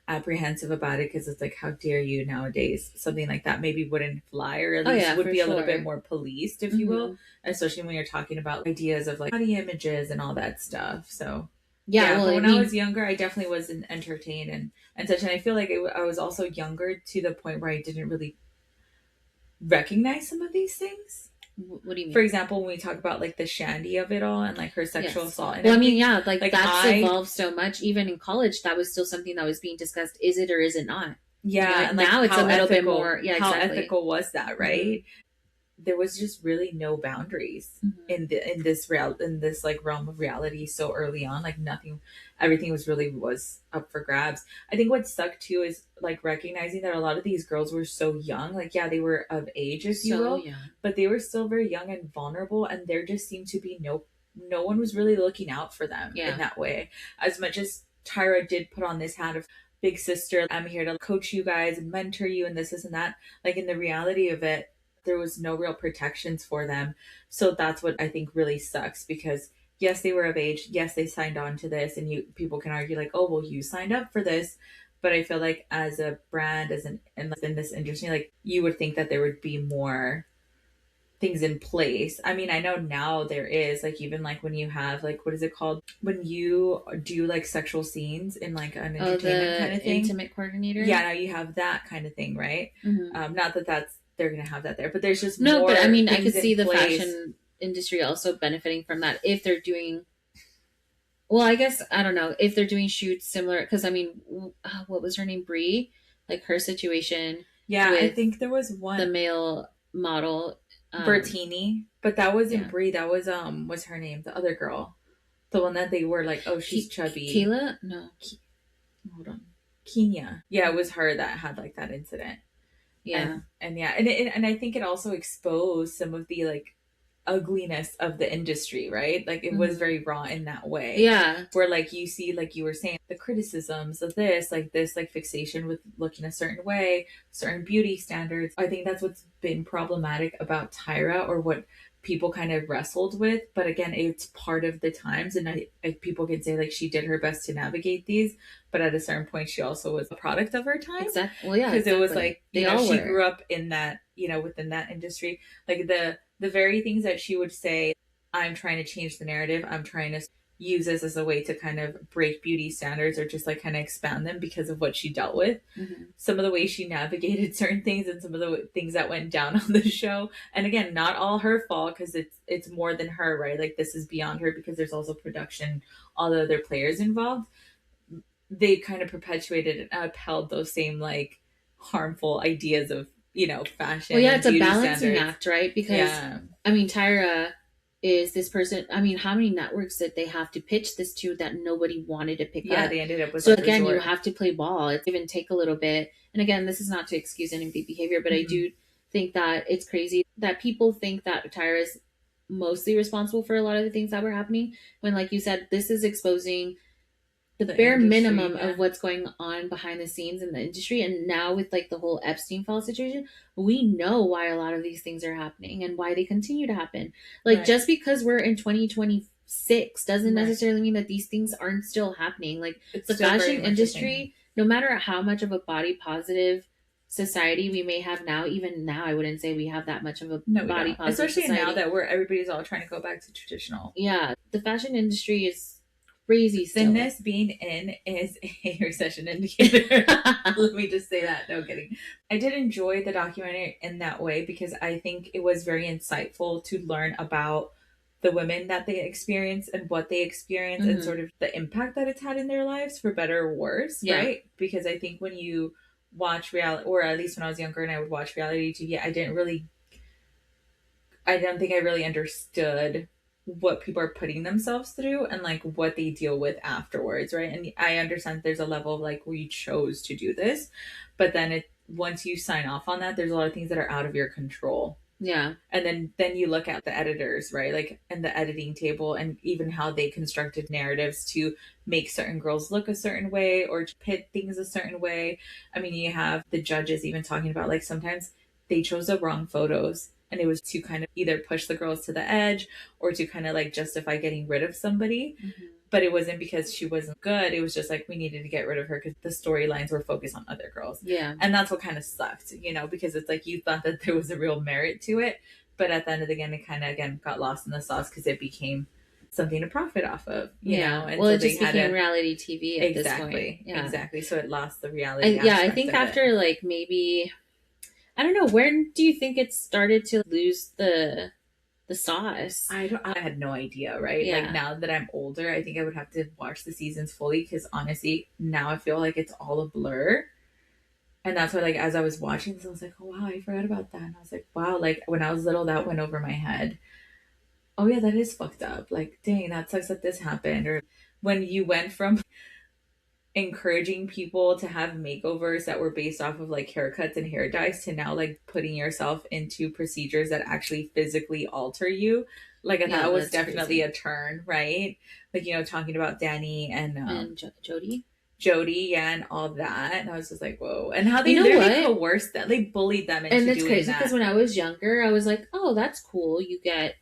apprehensive about it, because it's like, how dare you nowadays? Something like that maybe wouldn't fly, or at least would be a little bit more policed, if you will, especially when you're talking about ideas of like body images and all that stuff. So well, when I was younger, I definitely was entertained and such. And I feel like I was also younger to the point where I didn't really recognize some of these things. What do you mean? For example, when we talk about like the Shandy of it all and like her sexual assault. And well, I mean, like that's evolved so much. Even in college, that was still something that was being discussed. Is it or is it not? Yeah, and like now it's a little bit more. Yeah, how ethical was that, right? There was just really no boundaries in this like realm of reality so early on. Like everything was up for grabs. I think what sucked too is like recognizing that a lot of these girls were so young. Like, yeah, they were of age, if you will, but they were still very young and vulnerable, and there just seemed to be no one was really looking out for them in that way. As much as Tyra did put on this hat of big sister, I'm here to coach you guys and mentor you and this and that, like in the reality of it, there was no real protections for them. So that's what I think really sucks, because yes, they were of age. Yes, they signed on to this, and people can argue like, oh, well, you signed up for this. But I feel like as a brand, and in this industry, like you would think that there would be more things in place. I mean, I know now there is, like, even like when you have like, what is it called? When you do like sexual scenes in like an entertainment kind of thing. Intimate coordinator. Yeah, now you have that kind of thing, right? Not that they're going to have that there, but there's just no, but I mean, I could see the fashion industry also benefiting from that if they're doing, well, I guess, I don't know, if they're doing shoots similar, because I mean, what was her name? Brie? Like her situation. Yeah, I think there was one. The male model. Bertini, but that wasn't Brie. That was, what's her name? The other girl. The one that they were like, oh, she's chubby. Kayla? No. Hold on. Kenya. Yeah, it was her that had like that incident. Yeah. And I think it also exposed some of the like ugliness of the industry, right? Like it was very raw in that way. Yeah. Where like you see, like you were saying, the criticisms of this like fixation with looking a certain way, certain beauty standards. I think that's what's been problematic about Tyra, or what people kind of wrestled with. But again, it's part of the times, and people can say like she did her best to navigate these, but at a certain point she also was a product of her time. Exactly. Well, yeah, because it was like, she grew up in that, within that industry. Like the very things that she would say, I'm trying to change the narrative, I'm trying to use this as a way to kind of break beauty standards, or just like kind of expand them because of what she dealt with. Some of the ways she navigated certain things, and some of the things that went down on the show. And again, not all her fault, because it's more than her, right? Like this is beyond her, because there's also production, all the other players involved. They kind of perpetuated and upheld those same like harmful ideas of fashion. Well, yeah, it's a balancing act, right? Because I mean, Tyra is this person. I mean, how many networks did they have to pitch this to that nobody wanted to pick up? Yeah, they ended up with. So again, you have to play ball. It's even take a little bit. And again, this is not to excuse any of the behavior, but I do think that it's crazy that people think that Tyra is mostly responsible for a lot of the things that were happening. When, like you said, this is exposing the bare minimum of what's going on behind the scenes in the industry. And now with like the whole Epstein file situation, we know why a lot of these things are happening and why they continue to happen. Like just because we're in 2026 doesn't necessarily mean that these things aren't still happening. Like it's the fashion industry, no matter how much of a body positive society we may have now. Even now, I wouldn't say we have that much of a body positive especially society. now that everybody's all trying to go back to traditional. Yeah, the fashion industry is crazy still. Thinness being in is a recession indicator. Let me just say that. No kidding. I did enjoy the documentary in that way because I think it was very insightful to learn about the women that they experience and what they experience and sort of the impact that it's had in their lives, for better or worse, right? Because I think when you watch reality, or at least when I was younger and I would watch reality TV, I don't think I really understood what people are putting themselves through and like what they deal with afterwards, right? And I understand there's a level of like where you chose to do this, but then once you sign off on that, there's a lot of things that are out of your control. Yeah. And then you look at the editors, right? Like, and the editing table, and even how they constructed narratives to make certain girls look a certain way or to pit things a certain way. I mean, you have the judges even talking about like sometimes they chose the wrong photos, and it was to kind of either push the girls to the edge or to kind of like justify getting rid of somebody. But it wasn't because she wasn't good. It was just like we needed to get rid of her because the storylines were focused on other girls. Yeah. And that's what kind of sucked, because it's like you thought that there was a real merit to it. But at the end of the day, it kind of, again, got lost in the sauce because it became something to profit off of, you know? And well, so it just became reality TV at this point. Yeah. Exactly. So it lost the reality. And I think after like maybe, I don't know, where do you think it started to lose the sauce? I had no idea, right? Like now that I'm older, I think I would have to watch the seasons fully because honestly, now I feel like it's all a blur. And that's why, like, as I was watching this, I was like, oh wow, I forgot about that. And I was like, wow, like when I was little, that went over my head. Oh yeah, that is fucked up. Like, dang, that sucks that this happened. Or when you went from encouraging people to have makeovers that were based off of like haircuts and hair dyes to now like putting yourself into procedures that actually physically alter you. Like, that was definitely crazy. A turn, right? Like, talking about Danny and Jody, and all that. And I was just like, whoa. And how they literally coerced them. They bullied them into doing that. And it's crazy because when I was younger, I was like, oh, that's cool. You get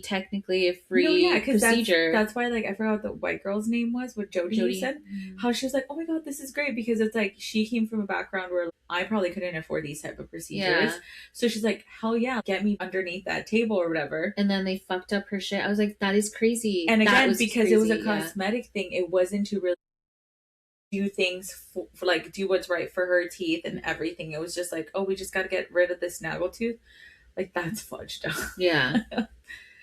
technically a free procedure. That's why, like, I forgot what the white girl's name was, what Jody said. How she was like, oh my God, this is great. Because it's like, she came from a background where I probably couldn't afford these type of procedures. Yeah. So she's like, hell yeah, get me underneath that table or whatever. And then they fucked up her shit. I was like, that is crazy. And again, because it was a cosmetic thing, it wasn't to really do things for like, do what's right for her teeth and everything. It was just like, oh, we just got to get rid of this snaggletooth. Like, that's fudged up. Yeah.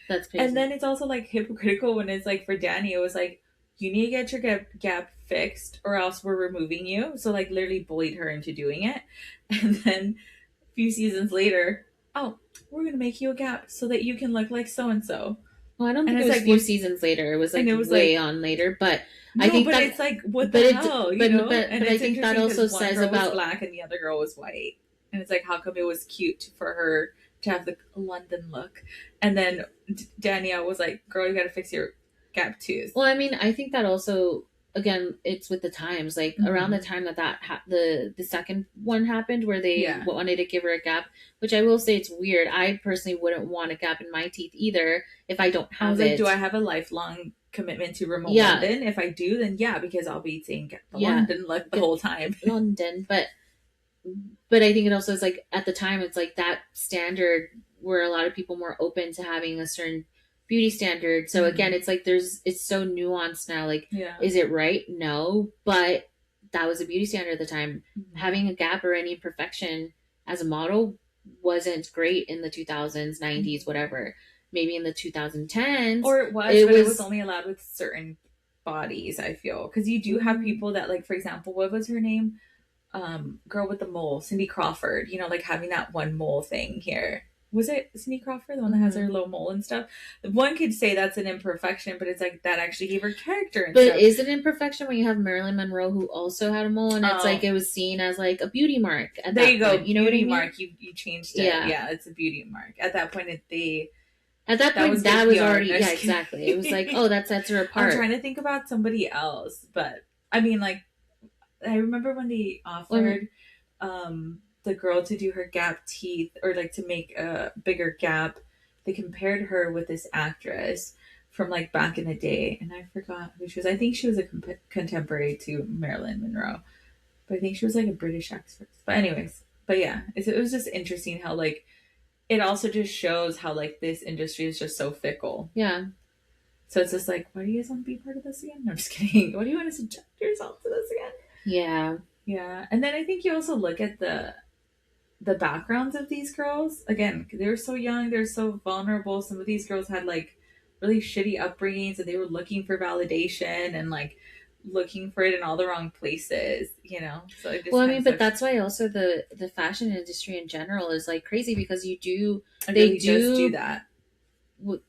That's crazy. And then it's also like hypocritical when it's like for Danny, it was like, you need to get your gap fixed or else we're removing you. So like literally bullied her into doing it. And then a few seasons later, oh, we're going to make you a gap so that you can look like so-and-so. Well, I don't think it was like a few seasons later. It was like way on later, but no, I think but it's like, what the hell, But I think that also says about was black and the other girl was white. And it's like, how come it was cute for her to have the London look, and then Danielle was like, girl, you gotta fix your gap tooth. Well, I mean, I think that also, again, it's with the times, like around the time that the second one happened where they wanted to give her a gap, which I will say it's weird. I personally wouldn't want a gap in my teeth either if I don't have it. Do I have a lifelong commitment to remote London? If I do, then because I'll be saying the London look the whole time. London, but I think it also is like at the time it's like that standard where a lot of people more open to having a certain beauty standard. So again, it's like it's so nuanced now. Like, is it right? No, but that was a beauty standard at the time. Having a gap or any imperfection as a model wasn't great in the 2000s, 90s, whatever. Maybe in the 2010s, or it was only allowed with certain bodies. I feel because you do have people that, like, for example, what was her name? Girl with the mole, Cindy Crawford, like having that one mole thing here. Was it Cindy Crawford, the one that has her little mole and stuff? One could say that's an imperfection, but it's like that actually gave her character and stuff. But is it an imperfection when you have Marilyn Monroe who also had a mole and it's like it was seen as like a beauty mark at there that you go point. You know what I mean? Mark, you changed it. Yeah, it's a beauty mark. At that point that was already exactly. It was like, oh, that sets her apart. I'm trying to think about somebody else, but I mean, like, I remember when they offered the girl to do her gap teeth or like to make a bigger gap, they compared her with this actress from like back in the day, and I forgot who she was. I think she was a contemporary to Marilyn Monroe. But I think she was like a British actress. But anyways, but yeah, it was just interesting how like it also just shows how like this industry is just so fickle. Yeah. So it's just like, why do you guys want to be part of this again? No, I'm just kidding. Why do you want to subject yourself to this again? Yeah. Yeah. And then I think you also look at the backgrounds of these girls. Again, they were so young, they're so vulnerable. Some of these girls had like really shitty upbringings and they were looking for validation and like looking for it in all the wrong places, you know. So it just well, I mean, but that's why also the fashion industry in general is like crazy because they do that,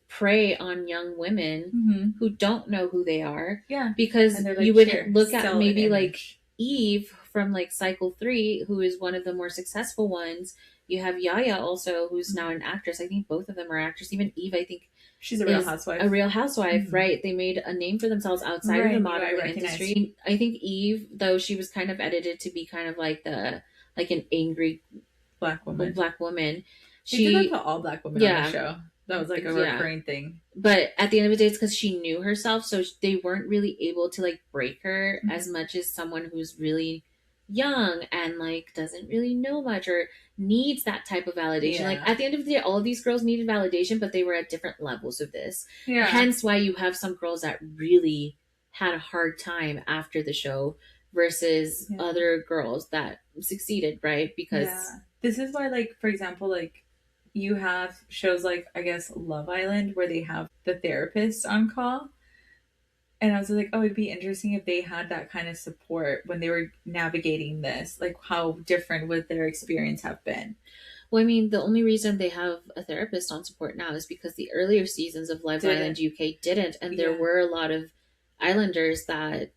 prey on young women mm-hmm. who don't know who they are. Yeah, because like, you would look at maybe like Eve from like cycle 3, who is one of the more successful ones. You have Yaya also, who's now an actress. I think both of them are actors. Even Eve, I think she's a real housewife. Mm-hmm. Right? They made a name for themselves outside of the modeling industry. I think Eve, though, she was kind of edited to be kind of like an angry black woman. She did that to all black women on the show. That was like a recurring thing. But at the end of the day, it's because she knew herself, so they weren't really able to like break her mm-hmm. as much as someone who's really young and like doesn't really know much or needs that type of validation. Yeah. Like at the end of the day, all of these girls needed validation, but they were at different levels of this. Yeah. Hence why you have some girls that really had a hard time after the show versus other girls that succeeded, right? Because this is why, like, for example, like you have shows like, I guess, Love Island, where they have the therapist on call. And I was like, oh, it'd be interesting if they had that kind of support when they were navigating this. Like, how different would their experience have been? Well, I mean, the only reason they have a therapist on support now is because the earlier seasons of Love Island UK didn't. And there were a lot of Islanders that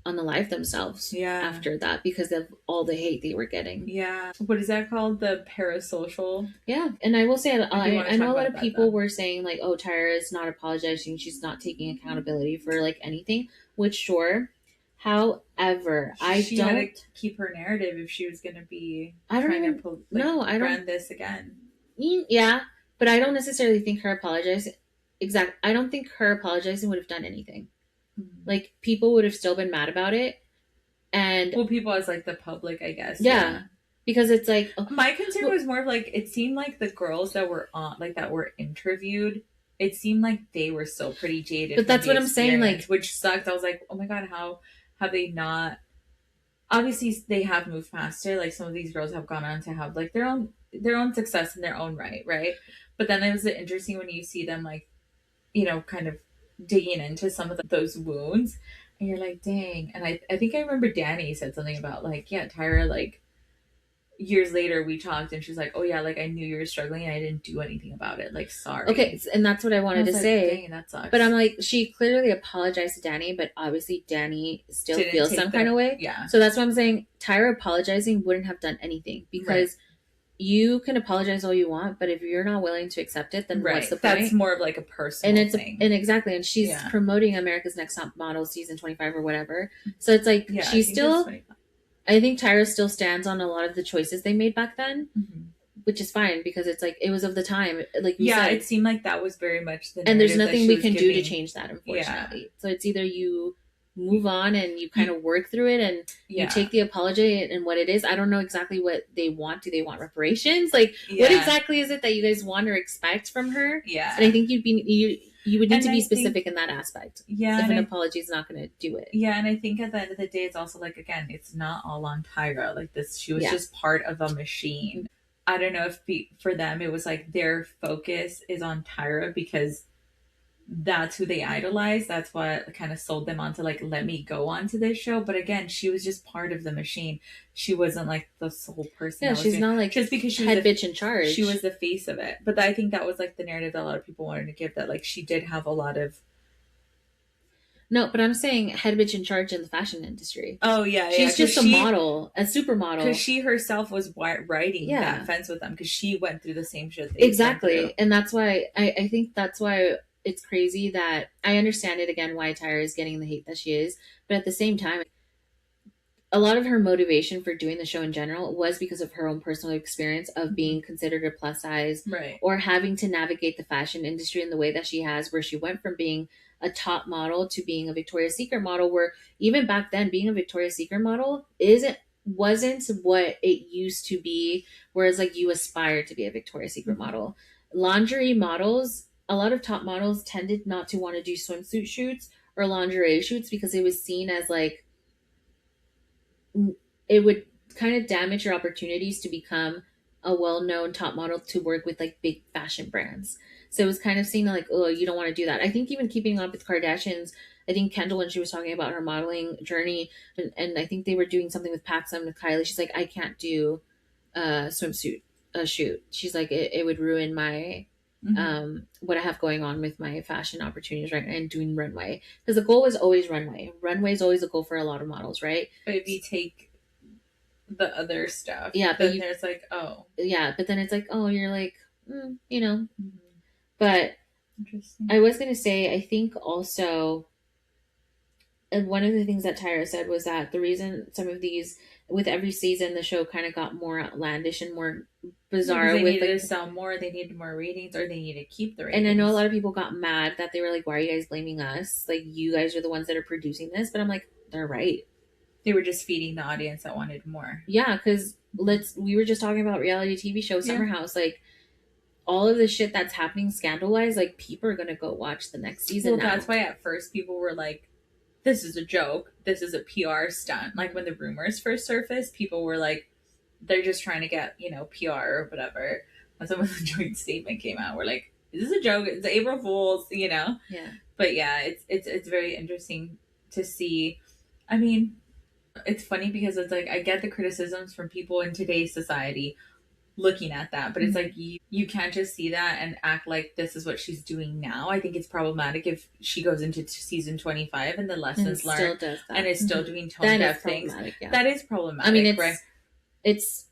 unalived themselves after that because of all the hate they were getting. Yeah. What is that called? The parasocial? Yeah. And I will say, I know a lot of people were saying like, oh, Tyra is not apologizing. She's not taking accountability for like anything, which sure. However, she don't had to keep her narrative if she was going to be I don't brand this again. Yeah. But I don't necessarily think her apologizing. I don't think her apologizing would have done anything. Like, people would have still been mad about it. And well, people as like the public, I guess. Yeah. Because it's like my concern was more of like, it seemed like the girls that were on, like, that were interviewed, it seemed like they were still pretty jaded. But that's what I'm saying, like, which sucked. I was like, oh my god, how have they not? Obviously, they have moved faster. Like, some of these girls have gone on to have like their own success in their own right? But then it was interesting when you see them, like, you know, kind of digging into some of those wounds, and you're like, dang. And I think I remember Danny said something about like, yeah, Tyra, like, years later we talked and she's like, oh yeah, like, I knew you were struggling and I didn't do anything about it, like, sorry. Okay, and that's what I wanted to say. Dang, that sucks. But I'm like, she clearly apologized to Danny, but obviously Danny still feels some kind of way. Yeah. So that's what I'm saying. Tyra apologizing wouldn't have done anything because you can apologize all you want, but if you're not willing to accept it, then what's the point? That's more of like a personal thing. And exactly. And she's promoting America's Next Top Model season 25 or whatever. So it's like, she's still, I think Tyra still stands on a lot of the choices they made back then, which is fine because it's like, it was of the time. Like you said, it seemed like that was very much the and there's nothing we can do to change that, unfortunately. Yeah. So it's either you move on and you kind of work through it and you take the apology and what it is. I don't know exactly what they want. Do they want reparations? Like, what exactly is it that you guys want or expect from her? Yeah. And I think you would need to be specific in that aspect. Yeah. If an apology is not going to do it. Yeah. And I think at the end of the day, it's also like, again, it's not all on Tyra. Like, this, she was just part of a machine. I don't know if for them, it was like their focus is on Tyra because that's who they idolize. That's what kind of sold them on to like, let me go on to this show. But again, she was just part of the machine. She wasn't like the sole person. Yeah, she's not like just because she was head bitch in charge. She was the face of it. But I think that was like the narrative that a lot of people wanted to give, that like she did have a lot of. No, but I'm saying head bitch in charge in the fashion industry. Oh yeah, she's just a model, a supermodel. Because she herself was riding that fence with them because she went through the same shit. Exactly, and that's why I think that's why. It's crazy that I understand it again why Tyra is getting the hate that she is, but at the same time, a lot of her motivation for doing the show in general was because of her own personal experience of being considered a plus size, right, or having to navigate the fashion industry in the way that she has, where she went from being a top model to being a Victoria's Secret model, where even back then being a Victoria's Secret model wasn't what it used to be, whereas like you aspire to be a Victoria's Secret model. Lingerie models, a lot of top models tended not to want to do swimsuit shoots or lingerie shoots because it was seen as like it would kind of damage your opportunities to become a well-known top model to work with like big fashion brands. So it was kind of seen like, oh, you don't want to do that. I think even keeping up with Kardashians, I think Kendall, when she was talking about her modeling journey, and I think they were doing something with Paxson with Kylie, she's like, I can't do a swimsuit shoot. She's like, it would ruin my what I have going on with my fashion opportunities right now and doing runway, because the goal was always runway. Runway is always a goal for a lot of models, right? But if you take the other stuff, yeah, but then there's like, oh, yeah, but then it's like, oh, you're like, you know. But interesting. I was gonna say, I think also, and one of the things that Tyra said was that the reason some of these, with every season, the show kind of got more outlandish and more bizarre. They needed to sell more, they needed more ratings, or they needed to keep the ratings. And I know a lot of people got mad that they were like, why are you guys blaming us? Like, you guys are the ones that are producing this. But I'm like, they're right. They were just feeding the audience that wanted more. Yeah, because we were just talking about reality TV show Summer House. Like, all of the shit that's happening scandal-wise, like, people are going to go watch the next season. Well, that's why at first people were like, this is a joke. This is a PR stunt. Like, when the rumors first surfaced, people were like, they're just trying to get, PR or whatever. And so when the joint statement came out, we're like, is this a joke? It's April Fool's, Yeah. But yeah, it's very interesting to see. I mean, it's funny because it's like, I get the criticisms from people in today's society looking at that, but it's like, you can't just see that and act like this is what she's doing now. I think it's problematic if she goes into season 25 and the lessons learned and is still doing tone deaf things. Yeah. That is problematic. I mean, it's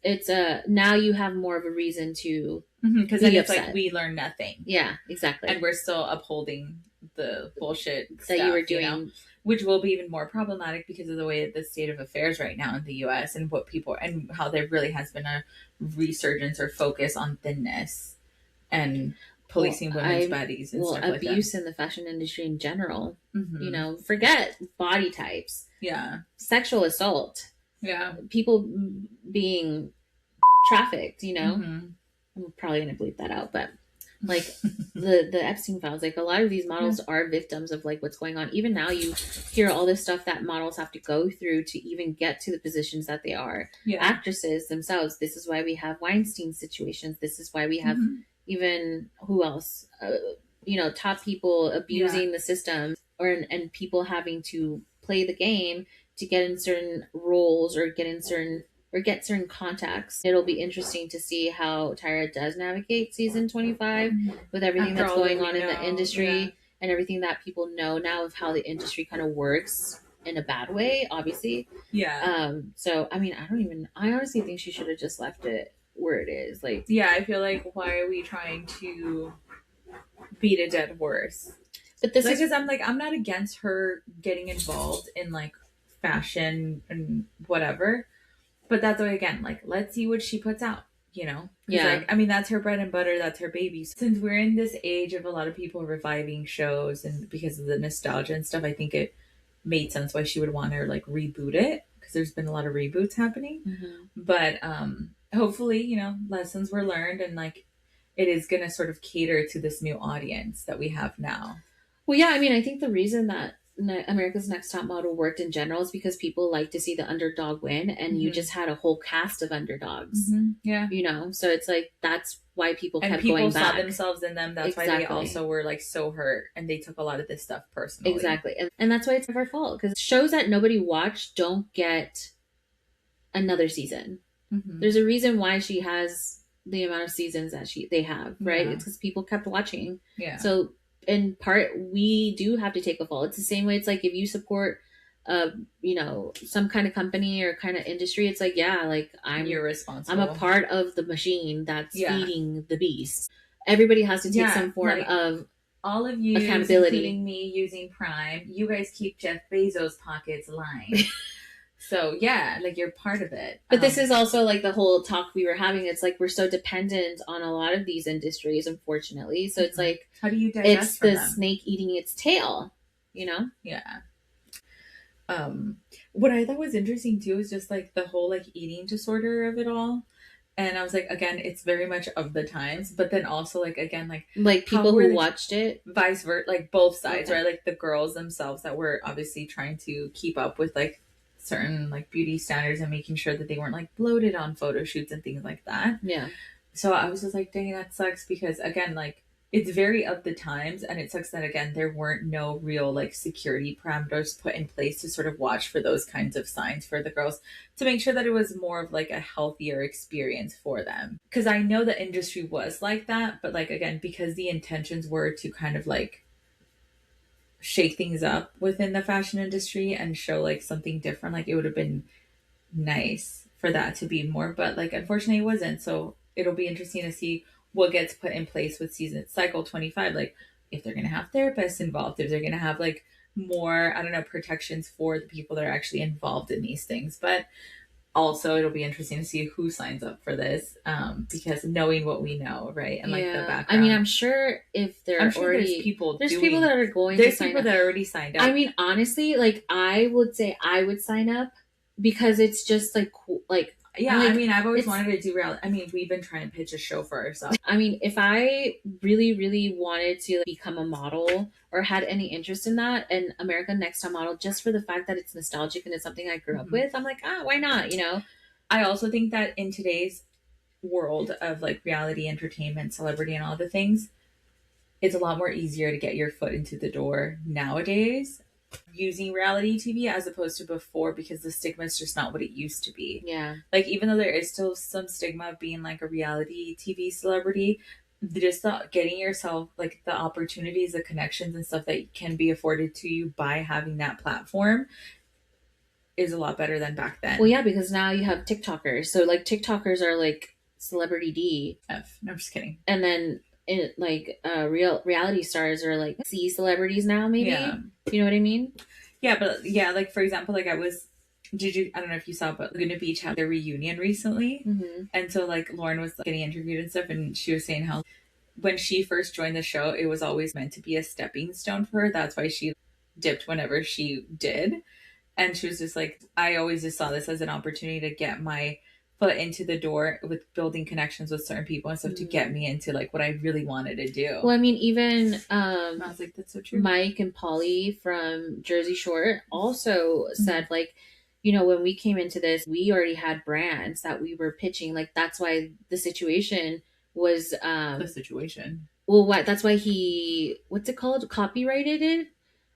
now you have more of a reason to because then it's like we learn nothing. Yeah, exactly. And we're still upholding the bullshit that stuff, you were doing, which will be even more problematic because of the way that the state of affairs right now in the U.S. and what people and how there really has been a resurgence or focus on thinness and policing women's bodies and stuff like that. Abuse in the fashion industry in general. Forget body types. Yeah. Sexual assault. Yeah. People being trafficked, I'm probably going to bleep that out, but like the Epstein files, like a lot of these models are victims of like what's going on. Even now you hear all this stuff that models have to go through to even get to the positions that they are. Actresses themselves. This is why we have Weinstein situations. This is why we have even who else, top people abusing the system and people having to play the game to get in certain roles or get certain contacts. It'll be interesting to see how Tyra does navigate season 25 with everything that's going on in the industry and everything that people know now of how the industry kind of works in a bad way, obviously. Yeah. So, I mean, I honestly think she should have just left it where it is. Like, yeah, I feel like, why are we trying to beat a dead horse? But this is because I'm not against her getting involved in like fashion and whatever. But that's why, again, like, let's see what she puts out, Yeah. Like, I mean, that's her bread and butter. That's her baby. Since we're in this age of a lot of people reviving shows and because of the nostalgia and stuff, I think it made sense why she would want to, like, reboot it. Because there's been a lot of reboots happening. But hopefully, lessons were learned. And, like, it is going to sort of cater to this new audience that we have now. Well, yeah, I mean, I think the reason that America's Next Top Model worked in general is because people like to see the underdog win, and you just had a whole cast of underdogs. Yeah, so it's like that's why people kept going back. People saw themselves in them. That's why they also were like so hurt, and they took a lot of this stuff personally. Exactly, and that's why it's our fault, because shows that nobody watched don't get another season. There's a reason why she has the amount of seasons that they have, right? It's because people kept watching. Yeah. So in part, we do have to take a fall. It's the same way. It's like if you support, some kind of company or kind of industry, it's like, you're responsible. I'm a part of the machine that's feeding the beast. Everybody has to take some form of all of you, accountability, including me, using Prime. You guys keep Jeff Bezos' pockets lined. So yeah, like, you're part of it. But this is also like the whole talk we were having. It's like we're so dependent on a lot of these industries, unfortunately. So it's like, how do you divest it's the snake eating its tail. you know? Yeah. What I thought was interesting too is just like the whole like eating disorder of it all. And I was like, again, it's very much of the times, but then also like, again, like people who watched it, vice versa, like both sides, right? Like the girls themselves that were obviously trying to keep up with like certain like beauty standards and making sure that they weren't like bloated on photo shoots and things like that. Yeah. So I was just like, dang, that sucks, because again, like it's very of the times, and it sucks that again there weren't no real like security parameters put in place to sort of watch for those kinds of signs for the girls, to make sure that it was more of like a healthier experience for them. Because I know the industry was like that, but like again, because the intentions were to kind of like shake things up within the fashion industry and show like something different, like it would have been nice for that to be more, but like unfortunately it wasn't. So it'll be interesting to see what gets put in place with season cycle 25, like if they're going to have therapists involved, if they're going to have like more, I don't know, protections for the people that are actually involved in these things. But also it'll be interesting to see who signs up for this, because knowing what we know, right, and like the background. I mean, I'm sure if there are already there's people that are going there's to sign people up. that already signed up. I mean, honestly, like I would say I would sign up, because it's just like cool, like yeah, like, I mean, I've always wanted to do reality. I mean, we've been trying to pitch a show for ourselves. I mean, if I really, really wanted to become a model or had any interest in that, and American Next Top Model, just for the fact that it's nostalgic and it's something I grew up with, I'm like, why not? You know? I also think that in today's world of like reality entertainment, celebrity, and all the things, it's a lot more easier to get your foot into the door nowadays using reality TV as opposed to before, because the stigma is just not what it used to be. Yeah. Like, even though there is still some stigma of being like a reality TV celebrity, just getting yourself like the opportunities, the connections and stuff that can be afforded to you by having that platform is a lot better than back then. Well, yeah, because now you have TikTokers. So like TikTokers are like celebrity D. F. No, I'm just kidding. And then reality stars are like C celebrities now, maybe. Yeah. You know what I mean? Yeah, but yeah, like for example, like I don't know if you saw, but Laguna Beach had their reunion recently. Mm-hmm. And so like Lauren was getting interviewed and stuff, and she was saying how when she first joined the show, it was always meant to be a stepping stone for her. That's why she dipped whenever she did. And she was just like, I always just saw this as an opportunity to get my foot into the door with building connections with certain people and stuff to get me into like what I really wanted to do. Well, I mean, even I was like, that's so true. Mike and Polly from Jersey Shore also said like, you know, when we came into this, we already had brands that we were pitching. Like that's why the situation was the situation. Well, that's why he, what's it called? Copyrighted it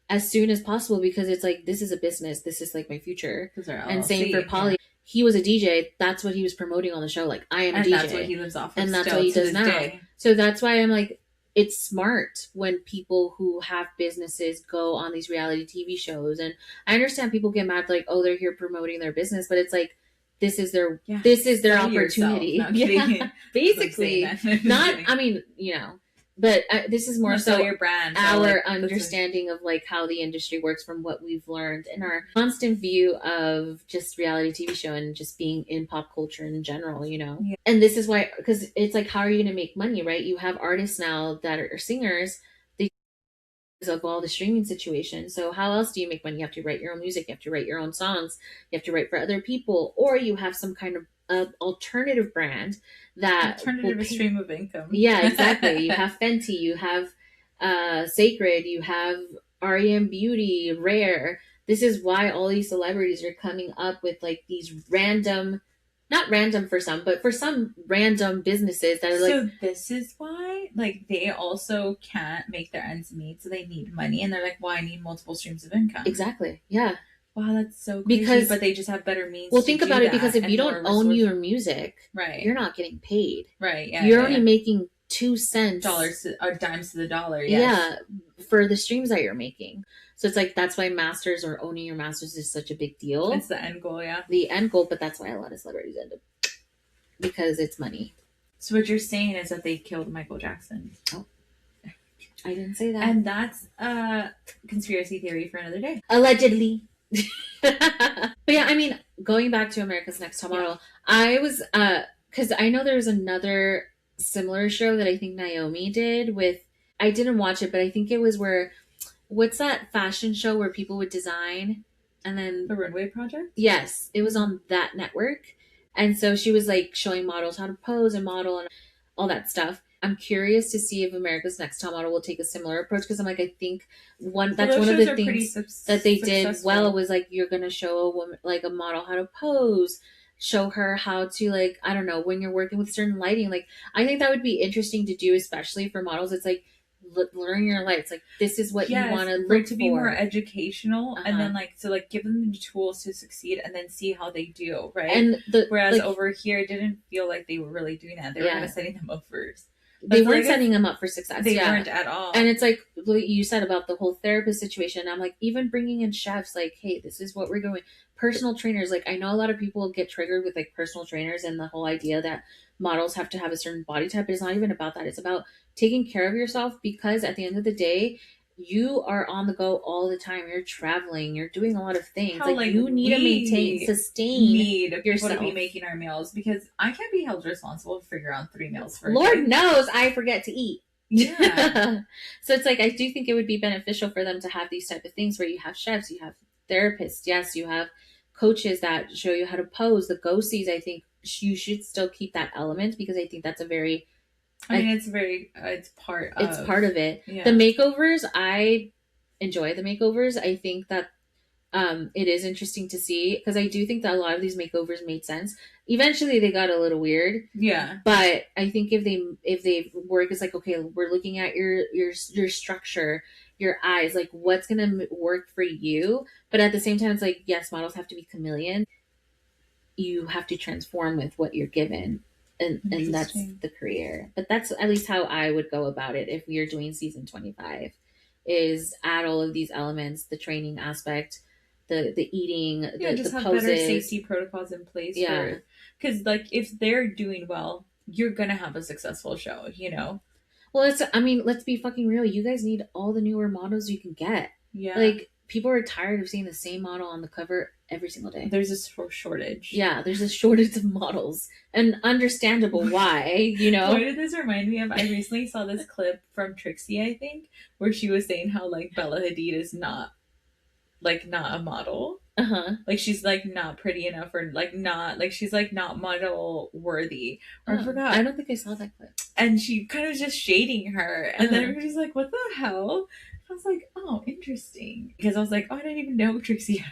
as soon as possible, because it's like, this is a business. This is like my future. And same for Polly. Yeah. He was a DJ. That's what he was promoting on the show. Like, I am a DJ. And that's what he lives off of. And that's what he does now. Day. So that's why I'm like, it's smart when people who have businesses go on these reality TV shows. And I understand people get mad like, oh, they're here promoting their business, but it's like, this is their opportunity. Yeah, basically. I mean, you know, but this is more so your brand, our understanding of like how the industry works from what we've learned and our constant view of just reality TV show and just being in pop culture in general, you know? Yeah. And this is why, because it's like, how are you going to make money, right? You have artists now that are singers, of all the streaming situation. So how else do you make money? You have to write your own music. You have to write your own songs. You have to write for other people, or you have some kind of alternative brand that stream of income. Yeah, exactly. You have Fenty, you have Sacred, you have REM Beauty, Rare. This is why all these celebrities are coming up with like these random, not random for some, but for some random businesses that are like. So this is why, like, they also can't make their ends meet, so they need money, and they're like, "Well, I need multiple streams of income." Exactly. Yeah. Wow, that's so crazy. But they just have better means. Well, think about it, because if you don't own your music, right, you're not getting paid. Right. Yeah. You're only making 2 cents, or dimes to the dollar. Yes. Yeah, for the streams that you're making. So it's like, that's why masters or owning your masters is such a big deal. It's the end goal, yeah. The end goal, but that's why a lot of celebrities end up, because it's money. So what you're saying is that they killed Michael Jackson. Oh, I didn't say that. And that's a conspiracy theory for another day. Allegedly. But yeah, I mean, going back to America's Next Top Model, I was, because I know there's another similar show that I think Naomi did with, I didn't watch it, but I think it was where what's that fashion show where people would design and then the Runway Project? Yes, it was on that network. And so she was like showing models how to pose and model and all that stuff. I'm curious to see if America's Next Top Model will take a similar approach because I'm like, I think that's one of the things that they did well was like, you're going to show a woman, like a model, how to pose, show her how to, like, I don't know, when you're working with certain lighting. Like, I think that would be interesting to do, especially for models. It's like, learn your lights. Like, this is what you want to look to be more educational, and then like to like give them the tools to succeed, and then see how they do, right? And whereas over here, it didn't feel like they were really doing that. They were kind of setting them up first. They weren't setting them up for success. They weren't at all. And it's like you said about the whole therapist situation. I'm like, even bringing in chefs, like, hey, this is what we're going. Personal trainers, like, I know a lot of people get triggered with like personal trainers and the whole idea that models have to have a certain body type. But it's not even about that. It's about taking care of yourself, because at the end of the day, you are on the go all the time. You're traveling. You're doing a lot of things. Like you need to sustain yourself. To be making our meals, because I can't be held responsible to figure out 3 meals for Lord knows I forget to eat. Yeah. So it's like, I do think it would be beneficial for them to have these type of things where you have chefs, you have therapists, yes, you have coaches that show you how to pose. The go-sees, I think you should still keep that element, because I think that's a very, it's part of it. Yeah. The makeovers, I enjoy the makeovers. I think that it is interesting to see, because I do think that a lot of these makeovers made sense. Eventually they got a little weird. Yeah. But I think if they work, it's like, okay, we're looking at your structure, your eyes, like what's gonna work for you. But at the same time, it's like, yes, models have to be chameleon. You have to transform with what you're given. And that's the career. But that's at least how I would go about it if we are doing season 25, is add all of these elements, the training aspect, the eating, just the have poses. Better safety protocols in place. Yeah. Because like if they're doing well, you're going to have a successful show, you know? Well, let's be fucking real. You guys need all the newer models you can get. Yeah. Like, people are tired of seeing the same model on the cover every single day. There's this shortage. Yeah, there's a shortage of models. And understandable why, you know? What did this remind me of? I recently saw this clip from Trixie, I think, where she was saying how, like, Bella Hadid is not a model. Uh-huh. Like, she's, like, not pretty enough, or, like, not, like, she's, like, not model worthy. Or I forgot. I don't think I saw that clip. And she kind of just shading her. And then everybody's like, what the hell? I was like, oh, interesting. Because I was like, oh, I didn't even know Trixie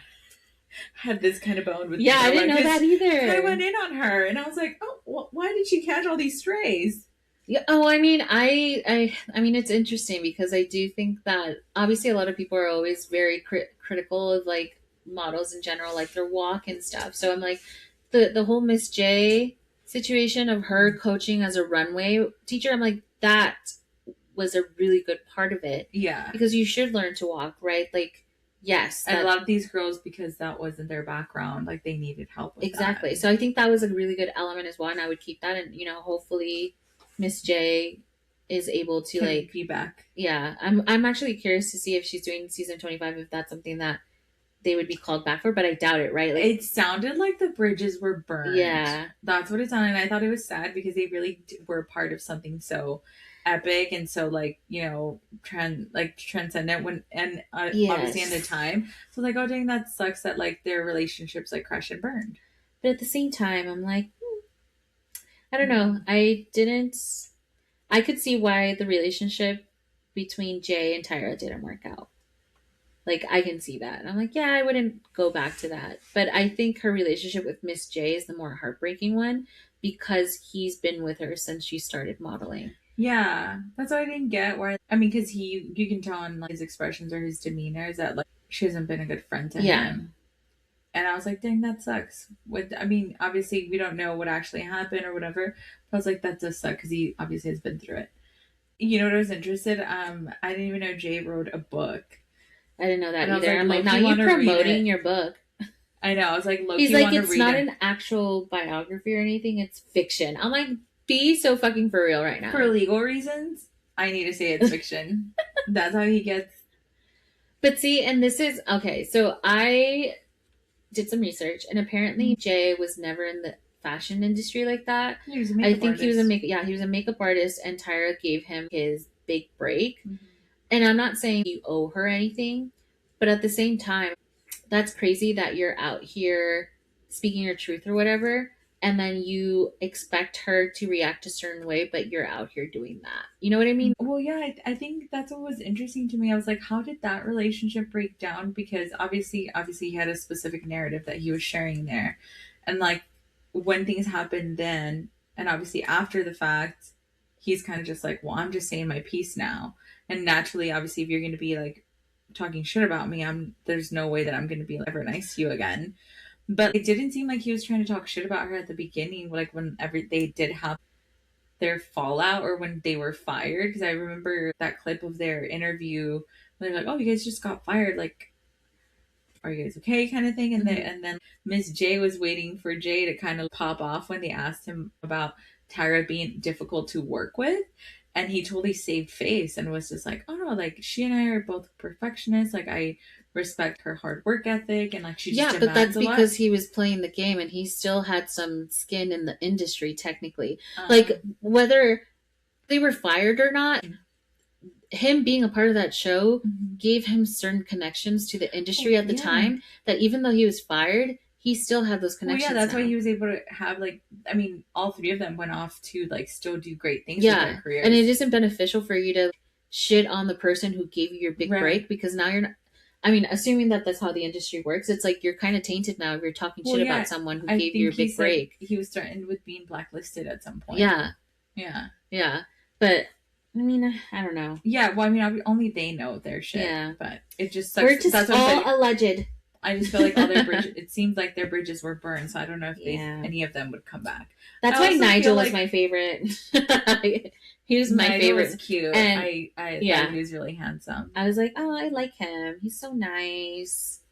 had this kind of bone with I didn't know that either. I went in on her, and I was like, oh, well, why did she catch all these strays? Yeah. Oh, I mean, I mean, it's interesting, because I do think that obviously a lot of people are always very critical of like models in general, like their walk and stuff. So I'm like, the whole Miss J situation of her coaching as a runway teacher, I'm like, that was a really good part of it. Yeah. Because you should learn to walk, right? Like, yes. And a lot of these girls, because that wasn't their background, like they needed help with exactly. that. So I think that was a really good element as well, and I would keep that, and you know, hopefully Miss J is able to like be back. Yeah. I'm actually curious to see if she's doing season 25, if that's something that they would be called back for, but I doubt it, right? Like, it sounded like the bridges were burned. Yeah. That's what it sounded. And I thought it was sad, because they really were part of something so epic and so, like, you know, transcendent obviously in the time. So like, oh dang, that sucks that like their relationships like crashed and burned. But at the same time, I'm like, I don't know. I could see why the relationship between Jay and Tyra didn't work out. Like, I can see that. And I'm like, yeah, I wouldn't go back to that. But I think her relationship with Miss J is the more heartbreaking one, because he's been with her since she started modeling. Yeah, that's what I didn't get. Why? I mean, because you can tell in like, his expressions or his demeanor is that like she hasn't been a good friend to him. And I was like, dang, that sucks. I mean, obviously we don't know what actually happened or whatever. But I was like, that does suck, because he obviously has been through it. You know what I was interested? I didn't even know Jay wrote a book. I didn't know that either. I'm like, now you're promoting your book. I know. I was like, look, he's like, it's not an actual biography or anything. It's fiction. I'm like, be so fucking for real right now. For legal reasons, I need to say it's fiction. That's how he gets. But see, and this is okay. So I did some research, and apparently Jay was never in the fashion industry like that. He was a makeup artist. He was a makeup artist, and Tyra gave him his big break. Mm-hmm. And I'm not saying you owe her anything, but at the same time, that's crazy that you're out here speaking your truth or whatever, and then you expect her to react a certain way, but you're out here doing that. You know what I mean? Well, yeah, I think that's what was interesting to me. I was like, how did that relationship break down? Because obviously, he had a specific narrative that he was sharing there, and like when things happened then, and obviously after the fact, he's kind of just like, well, I'm just saying my piece now, and naturally, obviously, if you're going to be like talking shit about me, there's no way that I'm going to be like, ever nice to you again. But it didn't seem like he was trying to talk shit about her at the beginning, like whenever they did have their fallout or when they were fired. Because I remember that clip of their interview. They're like, "Oh, you guys just got fired. Like, are you guys okay?" kind of thing. And then Miss J was waiting for Jay to kind of pop off when they asked him about Tyra being difficult to work with. And he totally saved face and was just like, "Oh no, like she and I are both perfectionists. Like I respect her hard work ethic and like she just yeah, but that's because he was playing the game and he still had some skin in the industry technically. Like whether they were fired or not, him being a part of that show gave him certain connections to the industry at the time that even though he was fired, he still had those connections. Well, yeah, that's why he was able to have like, I mean, all three of them went off to like still do great things with their careers. And it isn't beneficial for you to shit on the person who gave you your big break, because now you're not, I mean, assuming that that's how the industry works, it's like you're kind of tainted now if you're talking shit about someone who gave you your big break. He was threatened with being blacklisted at some point. Yeah. But I mean, I don't know. Yeah, well, I mean, only they know their shit. Yeah, but it just sucks. We're just all alleged. I just feel like all their bridges. It seems like their bridges were burned, so I don't know if any of them would come back. That's why Nigel was my favorite. He was my favorite. Was cute, and I thought he was really handsome. I was like, oh, I like him. He's so nice.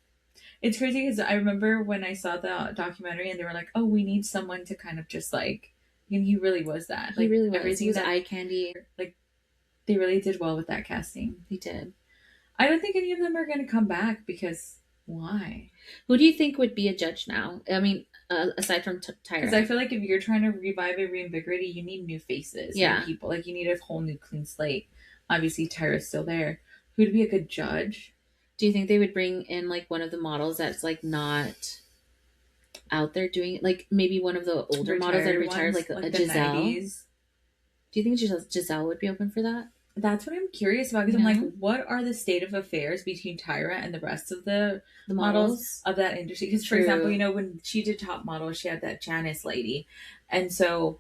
It's crazy because I remember when I saw the documentary and they were like, oh, we need someone to kind of just like, and he really was that. He really was. Everything was eye candy. Like, they really did well with that casting. He did. I don't think any of them are going to come back because why? Who do you think would be a judge now? I mean, aside from Tyra. Because I feel like if you're trying to revive and reinvigorate it, you need new faces. New people. Like, you need a whole new clean slate. Obviously, Tyra's still there. Who'd be a good judge? Do you think they would bring in, like, one of the models that's, like, not out there doing it? Like, maybe one of the older models that are retired, like a Giselle? 90s. Do you think Giselle would be open for that? That's what I'm curious about, because I'm like, what are the state of affairs between Tyra and the rest of the models of that industry? Because, for example, you know, when she did Top Model, she had that Janice lady. And so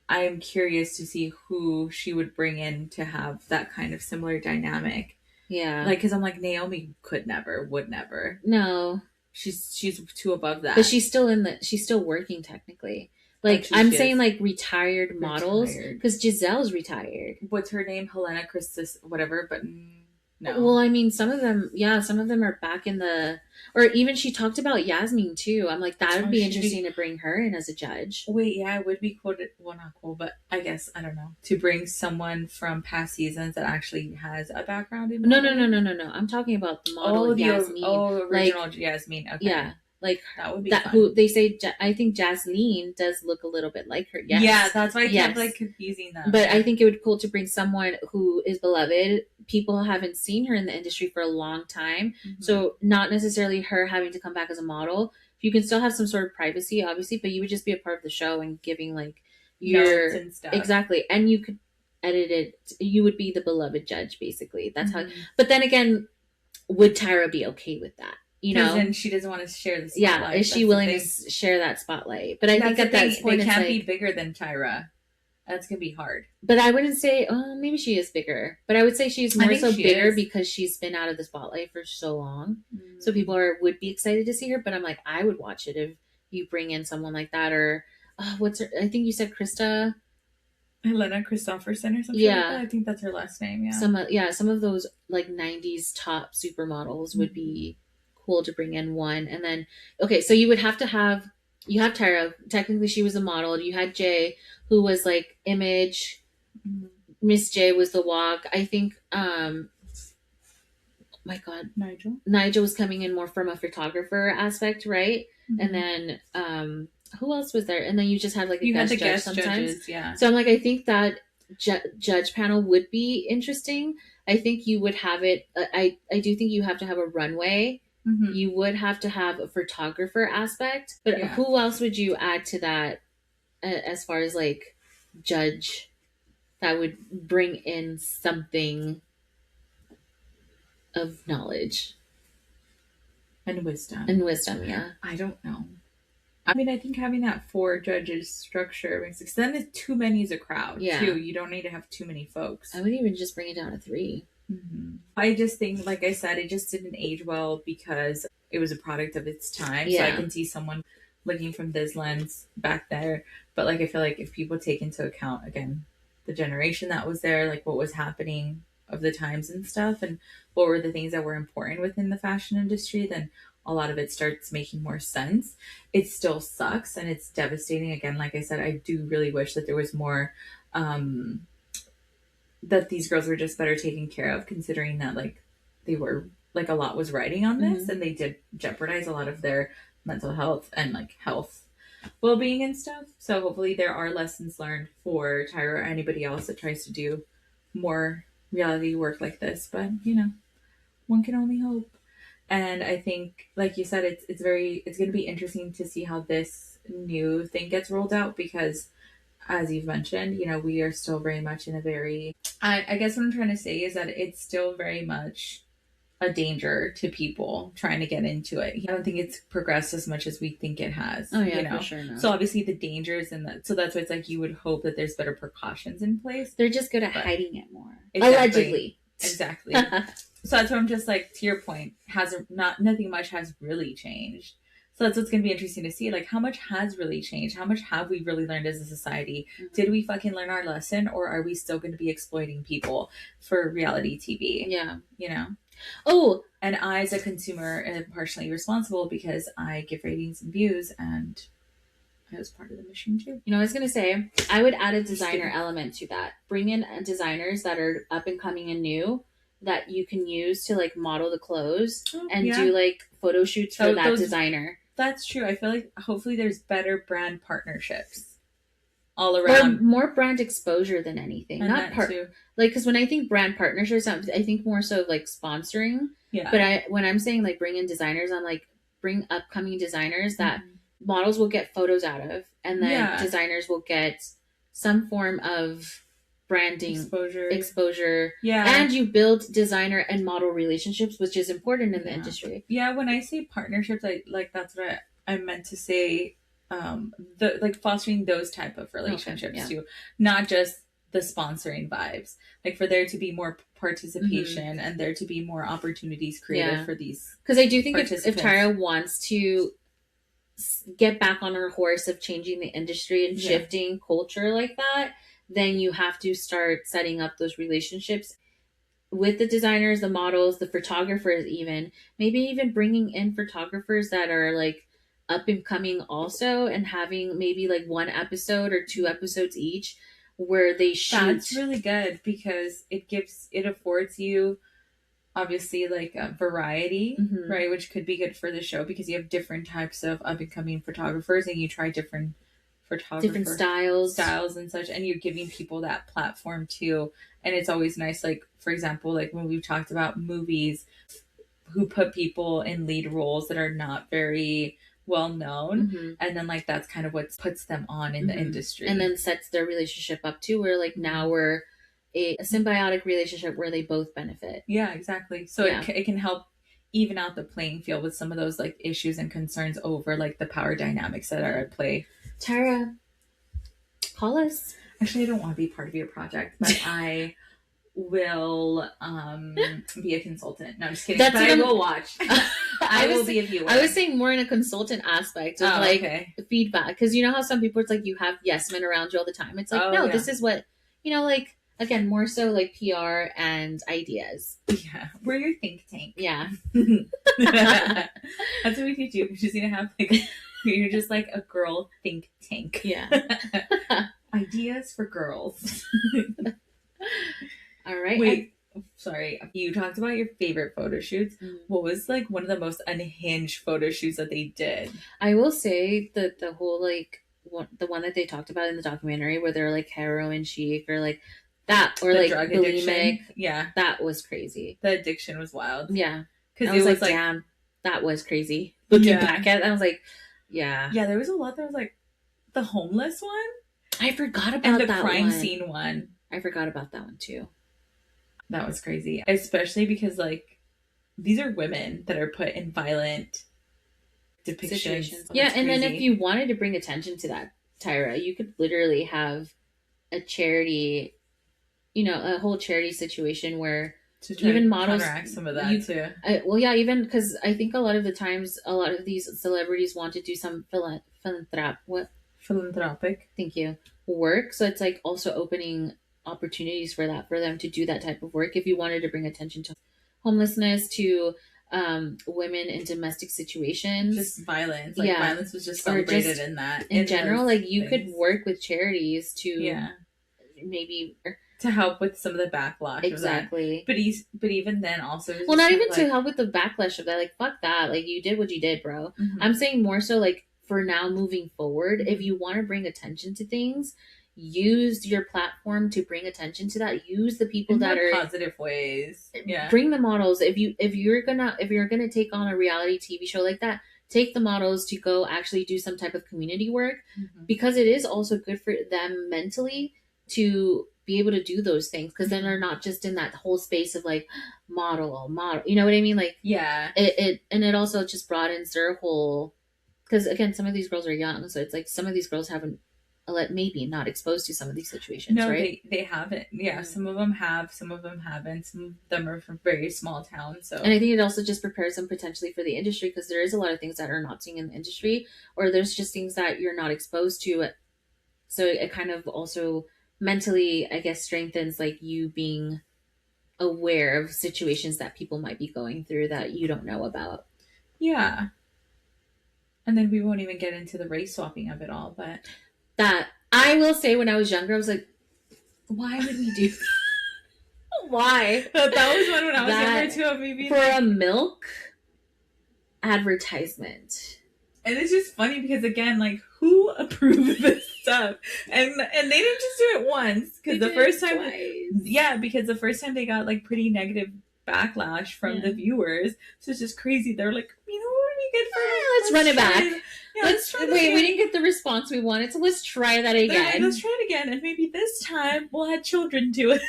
I'm curious to see who she would bring in to have that kind of similar dynamic. Yeah. Like, because I'm like, Naomi would never. No. She's too above that. But she's still working technically. Like, I'm saying, like, retired models, because Giselle's retired. What's her name? Helena Christus, whatever, but no. Well, I mean, some of them are back in the, or even she talked about Yasmin, too. I'm like, that would be interesting to bring her in as a judge. Wait, yeah, it would be cool well, not cool, but I guess, I don't know, to bring someone from past seasons that actually has a background in modeling? No. I'm talking about the model Yasmin. Original Yasmin, okay. Yeah. Like, that would be fun. Who they say, I think Jasleen does look a little bit like her. Yes. Yeah, that's why I kept like confusing them. But I think it would be cool to bring someone who is beloved. People haven't seen her in the industry for a long time. Mm-hmm. So not necessarily her having to come back as a model. You can still have some sort of privacy, obviously, but you would just be a part of the show and giving like your notes and stuff. Exactly. And you could edit it. You would be the beloved judge, basically. That's how. But then again, would Tyra be okay with that? You know, then she doesn't want to share the spotlight. Yeah, is she willing to share that spotlight? But I think at that point, they can't be bigger than Tyra. That's gonna be hard. But I wouldn't say, oh, maybe she is bigger. But I would say she's more so bigger because she's been out of the spotlight for so long. Mm. So people would be excited to see her. But I'm like, I would watch it if you bring in someone like that, or what's her? I think you said Krista. Helena Christopherson or something. Yeah, like that. I think that's her last name. Yeah. Some of those like '90s top supermodels would be cool to bring in one. And then so you would have to have Tyra. Technically she was a model. You had Jay, who was like image. Miss J was the walk. I think my god, Nigel was coming in more from a photographer aspect, right? And then who else was there? And then you just had like a guest judge sometimes. Judges, yeah. So I'm like, I think that judge panel would be interesting. I think you would have it. I do think you have to have a runway. Mm-hmm. You would have to have a photographer aspect. But who else would you add to that as far as like judge that would bring in something of knowledge and wisdom? Yeah. I don't know. I mean, I think having that 4 judges structure makes sense. Then it's too many as a crowd, too. You don't need to have too many folks. I would even just bring it down to 3. Mm-hmm. I just think, like I said, it just didn't age well because it was a product of its time. So I can see someone looking from this lens back there. But, like, I feel like if people take into account, again, the generation that was there, like what was happening of the times and stuff, and what were the things that were important within the fashion industry, then a lot of it starts making more sense. It still sucks and it's devastating. Again, like I said, I do really wish that there was more, that these girls were just better taken care of, considering that like they were like a lot was riding on this, and they did jeopardize a lot of their mental health and like health well-being and stuff. So hopefully there are lessons learned for Tyra or anybody else that tries to do more reality work like this. But one can only hope. And I think, like you said, it's going to be interesting to see how this new thing gets rolled out, because as you've mentioned, we are still very much in a very, I guess what I'm trying to say is that it's still very much a danger to people trying to get into it. I don't think it's progressed as much as we think it has. Oh yeah, for sure. No. So obviously the dangers and that. So that's why it's like you would hope that there's better precautions in place. They're just good at hiding it more. Exactly. Allegedly. Exactly. So that's why I'm just like, to your point, nothing much has really changed. So that's what's going to be interesting to see. Like, how much has really changed? How much have we really learned as a society? Mm-hmm. Did we fucking learn our lesson, or are we still going to be exploiting people for reality TV? Yeah. Oh, and I, as a consumer, am partially responsible because I give ratings and views, and I was part of the mission too. I was going to say, I would add a designer element to that. Bring in designers that are up and coming and new that you can use to like model the clothes and do like photo shoots for that designer. That's true. I feel like hopefully there's better brand partnerships all around. Or more brand exposure than anything. And not like, because when I think brand partnerships, I think more so of like sponsoring. Yeah. But when I'm saying like bring in designers, I'm like bring upcoming designers that models will get photos out of, and then designers will get some form of branding exposure. Yeah. And you build designer and model relationships, which is important in the industry. Yeah, when I say partnerships, that's what I meant to say. Like fostering those type of relationships too, not just the sponsoring vibes. Like for there to be more participation and there to be more opportunities created for these. Because I do think if Tyra wants to get back on her horse of changing the industry and shifting culture like that, then you have to start setting up those relationships with the designers, the models, the photographers, maybe even bringing in photographers that are like up and coming also, and having maybe like 1 episode or 2 episodes each where they shoot. That's really good, because it affords you obviously like a variety, right? Which could be good for the show, because you have different types of up and coming photographers, and you try different styles and such, and you're giving people that platform too. And it's always nice, like for example, like when we've talked about movies who put people in lead roles that are not very well known, and then like that's kind of what puts them on in the industry, and then sets their relationship up too, where like now we're a symbiotic relationship where they both benefit. Yeah, exactly. So it can help even out the playing field with some of those like issues and concerns over like the power dynamics that are at play. Tyra, call us. Actually, I don't want to be part of your project, but I will be a consultant. No, I'm just kidding. But I will watch. I will be a viewer. I was saying more in a consultant aspect of feedback, because you know how some people, it's like you have yes men around you all the time. It's like this is what like. Again, more so like PR and ideas. Yeah, we're your think tank. Yeah. That's what we could do. We just need to have like, you're just like a girl think tank. Yeah. Ideas for girls. All right. Wait, sorry. You talked about your favorite photo shoots. What was like one of the most unhinged photo shoots that they did? I will say that the whole like the one that they talked about in the documentary, where they're like heroin chic, or like That, or the like drug bulimic. addiction. Yeah. That was crazy. The addiction was wild. Yeah. Because it was like, damn, that was crazy. Looking back at it, I was like, yeah. Yeah, there was a lot that was like the homeless one. I forgot about that one. And the crime scene one. I forgot about that one too. That was crazy. Especially because like these are women that are put in violent depictions. Yeah, and then if you wanted to bring attention to that, Tyra, you could literally have a charity, a whole charity situation where even models counteract some of that too. Well, yeah, even because I think a lot of the times, a lot of these celebrities want to do some philanthropic. Thank you. Work. So it's like also opening opportunities for them to do that type of work. If you wanted to bring attention to homelessness, to women in domestic situations, just violence. Like violence was just celebrated in that. In general, like you could work with charities to maybe to help with some of the backlash. Exactly. Of that. But even then also well, not even to help with the backlash of that. Like fuck that. Like you did what you did, bro. Mm-hmm. I'm saying more so like for now moving forward, if you want to bring attention to things, use your platform to bring attention to that. Use the people that are positive ways. Yeah. Bring the models. If you're gonna take on a reality TV show like that, take the models to go actually do some type of community work, because it is also good for them mentally to be able to do those things, because then they're not just in that whole space of like model. You know what I mean? Like it also just broadens their whole. Because again, some of these girls are young, so it's like some of these girls haven't, maybe not exposed to some of these situations. No, right? they haven't. Yeah, some of them have, some of them haven't. Some of them are from very small towns. So, and I think it also just prepares them potentially for the industry, because there is a lot of things that are not seen in the industry, or there's just things that you're not exposed to. So it kind of also mentally, I guess, strengthens like you being aware of situations that people might be going through that you don't know about. Yeah. And then we won't even get into the race swapping of it all, but that I will say, when I was younger, I was like, why would we do that? Why? That was one when I was younger too. Of me being for a milk advertisement. And it's just funny because again, like, who approved this stuff? And they didn't just do it once, because the first time, because the first time they got like pretty negative backlash from the viewers. So it's just crazy. They're like, what would we get for let's run it back. Let's try we didn't get the response we wanted, so let's try that again. Like, let's try it again, and maybe this time we'll add children to it.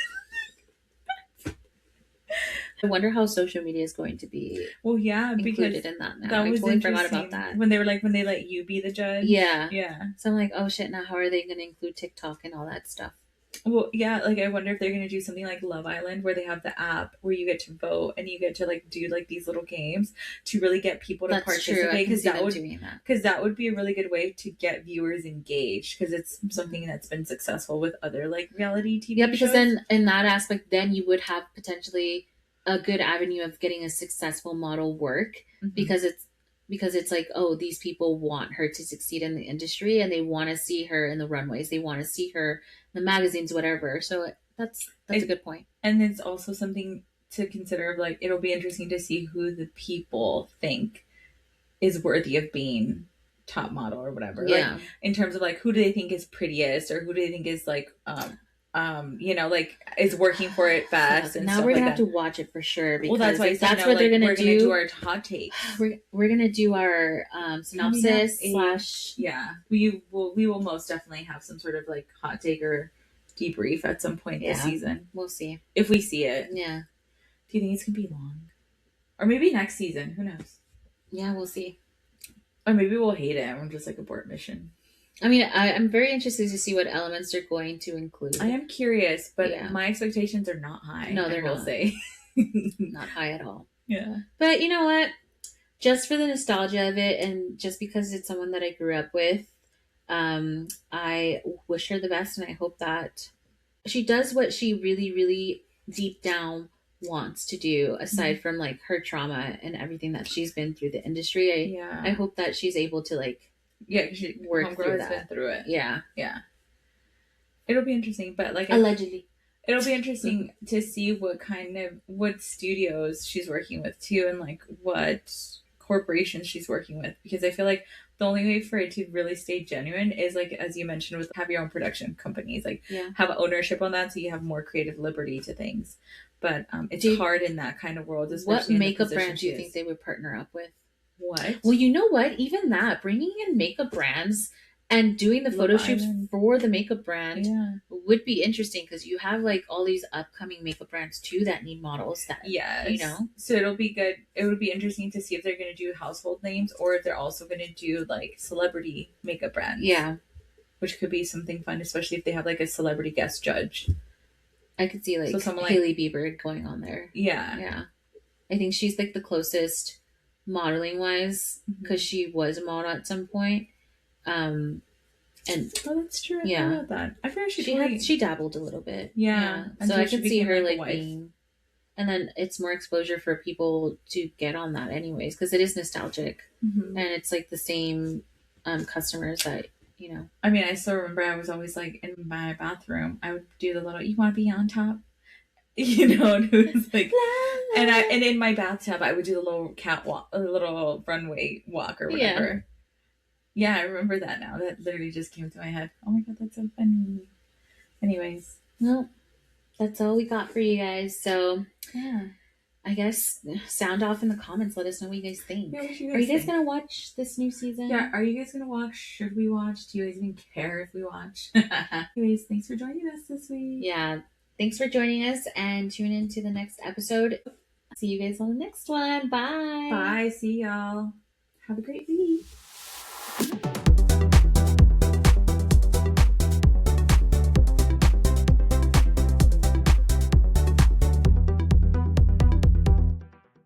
I wonder how social media is going to be included in that now. That was I totally forgot about that. When they were like, when they let you be the judge. Yeah. Yeah. So I'm like, oh shit, now how are they going to include TikTok and all that stuff? Well, yeah, like I wonder if they're going to do something like Love Island, where they have the app where you get to vote and you get to like do like these little games to really get people to participate. Because that would be a really good way to get viewers engaged, because it's something that's been successful with other like reality TV shows. Yeah, because then in that aspect, then you would have potentially a good avenue of getting a successful model work, because it's like, oh, these people want her to succeed in the industry, and they want to see her in the runways, they want to see her in the magazines, whatever. So that's a good point. And it's also something to consider of like, it'll be interesting to see who the people think is worthy of being top model or whatever. Yeah. Like, in terms of like, who do they think is prettiest, or who do they think is like like is working for it best. And now we're gonna have to watch it for sure, because that's why that's what they're gonna do. We're gonna do our hot takes. We're gonna do our synopsis / we will most definitely have some sort of like hot take or debrief at some point this season. We'll see if we see it. Yeah. Do you think it's gonna be long, or maybe next season? Who knows? Yeah, we'll see. Or maybe we'll hate it and we'll just like abort mission. I mean, I'm very interested to see what elements they're going to include. I am curious, but my expectations are not high. No, they're not. Say. Not high at all. Yeah. But you know what? Just for the nostalgia of it, and just because it's someone that I grew up with, I wish her the best, and I hope that she does what she really, really deep down wants to do, aside from like her trauma and everything that she's been through the industry. I hope that she's able to like she work through that. Been through it. Yeah. It'll be interesting, but like allegedly, it'll be interesting to see what studios she's working with too, and like what corporations she's working with, because I feel like the only way for it to really stay genuine is like, as you mentioned, with have your own production companies, like have ownership on that, so you have more creative liberty to things. But it's hard in that kind of world. What makeup brand do you think they would partner up with? What? Well, you know what? Even that, bringing in makeup brands and doing the photo shoots for the makeup brand would be interesting, because you have like all these upcoming makeup brands too that need models that, you know? So it'll be good. It would be interesting to see if they're going to do household names or if they're also going to do like celebrity makeup brands. Yeah. Which could be something fun, especially if they have like a celebrity guest judge. I could see like Hailey Bieber going on there. Yeah. Yeah. I think she's like the closest modeling wise, because she was a model at some point. And that's true. I forgot about that. I forgot she dabbled a little bit. Yeah. So I could see her like being, and then it's more exposure for people to get on that anyways, because it is nostalgic, and it's like the same customers that, you know. I mean, I still remember I was always like in my bathroom, I would do the little, you want to be on top? You know, and it was like, and in my bathtub I would do the little catwalk, a little runway walk or whatever. Yeah, I remember that now. That literally just came to my head. Oh my god, that's so funny. Anyways. Well, that's all we got for you guys. So, yeah. I guess sound off in the comments. Let us know what you guys think. Yeah, what you guys Are you guys going to watch this new season? Yeah, are you guys going to watch? Should we watch? Do you guys even care if we watch? Anyways, thanks for joining us this week. Yeah, thanks for joining us, and tune in to the next episode. See you guys on the next one. Bye. Bye. See y'all. Have a great week.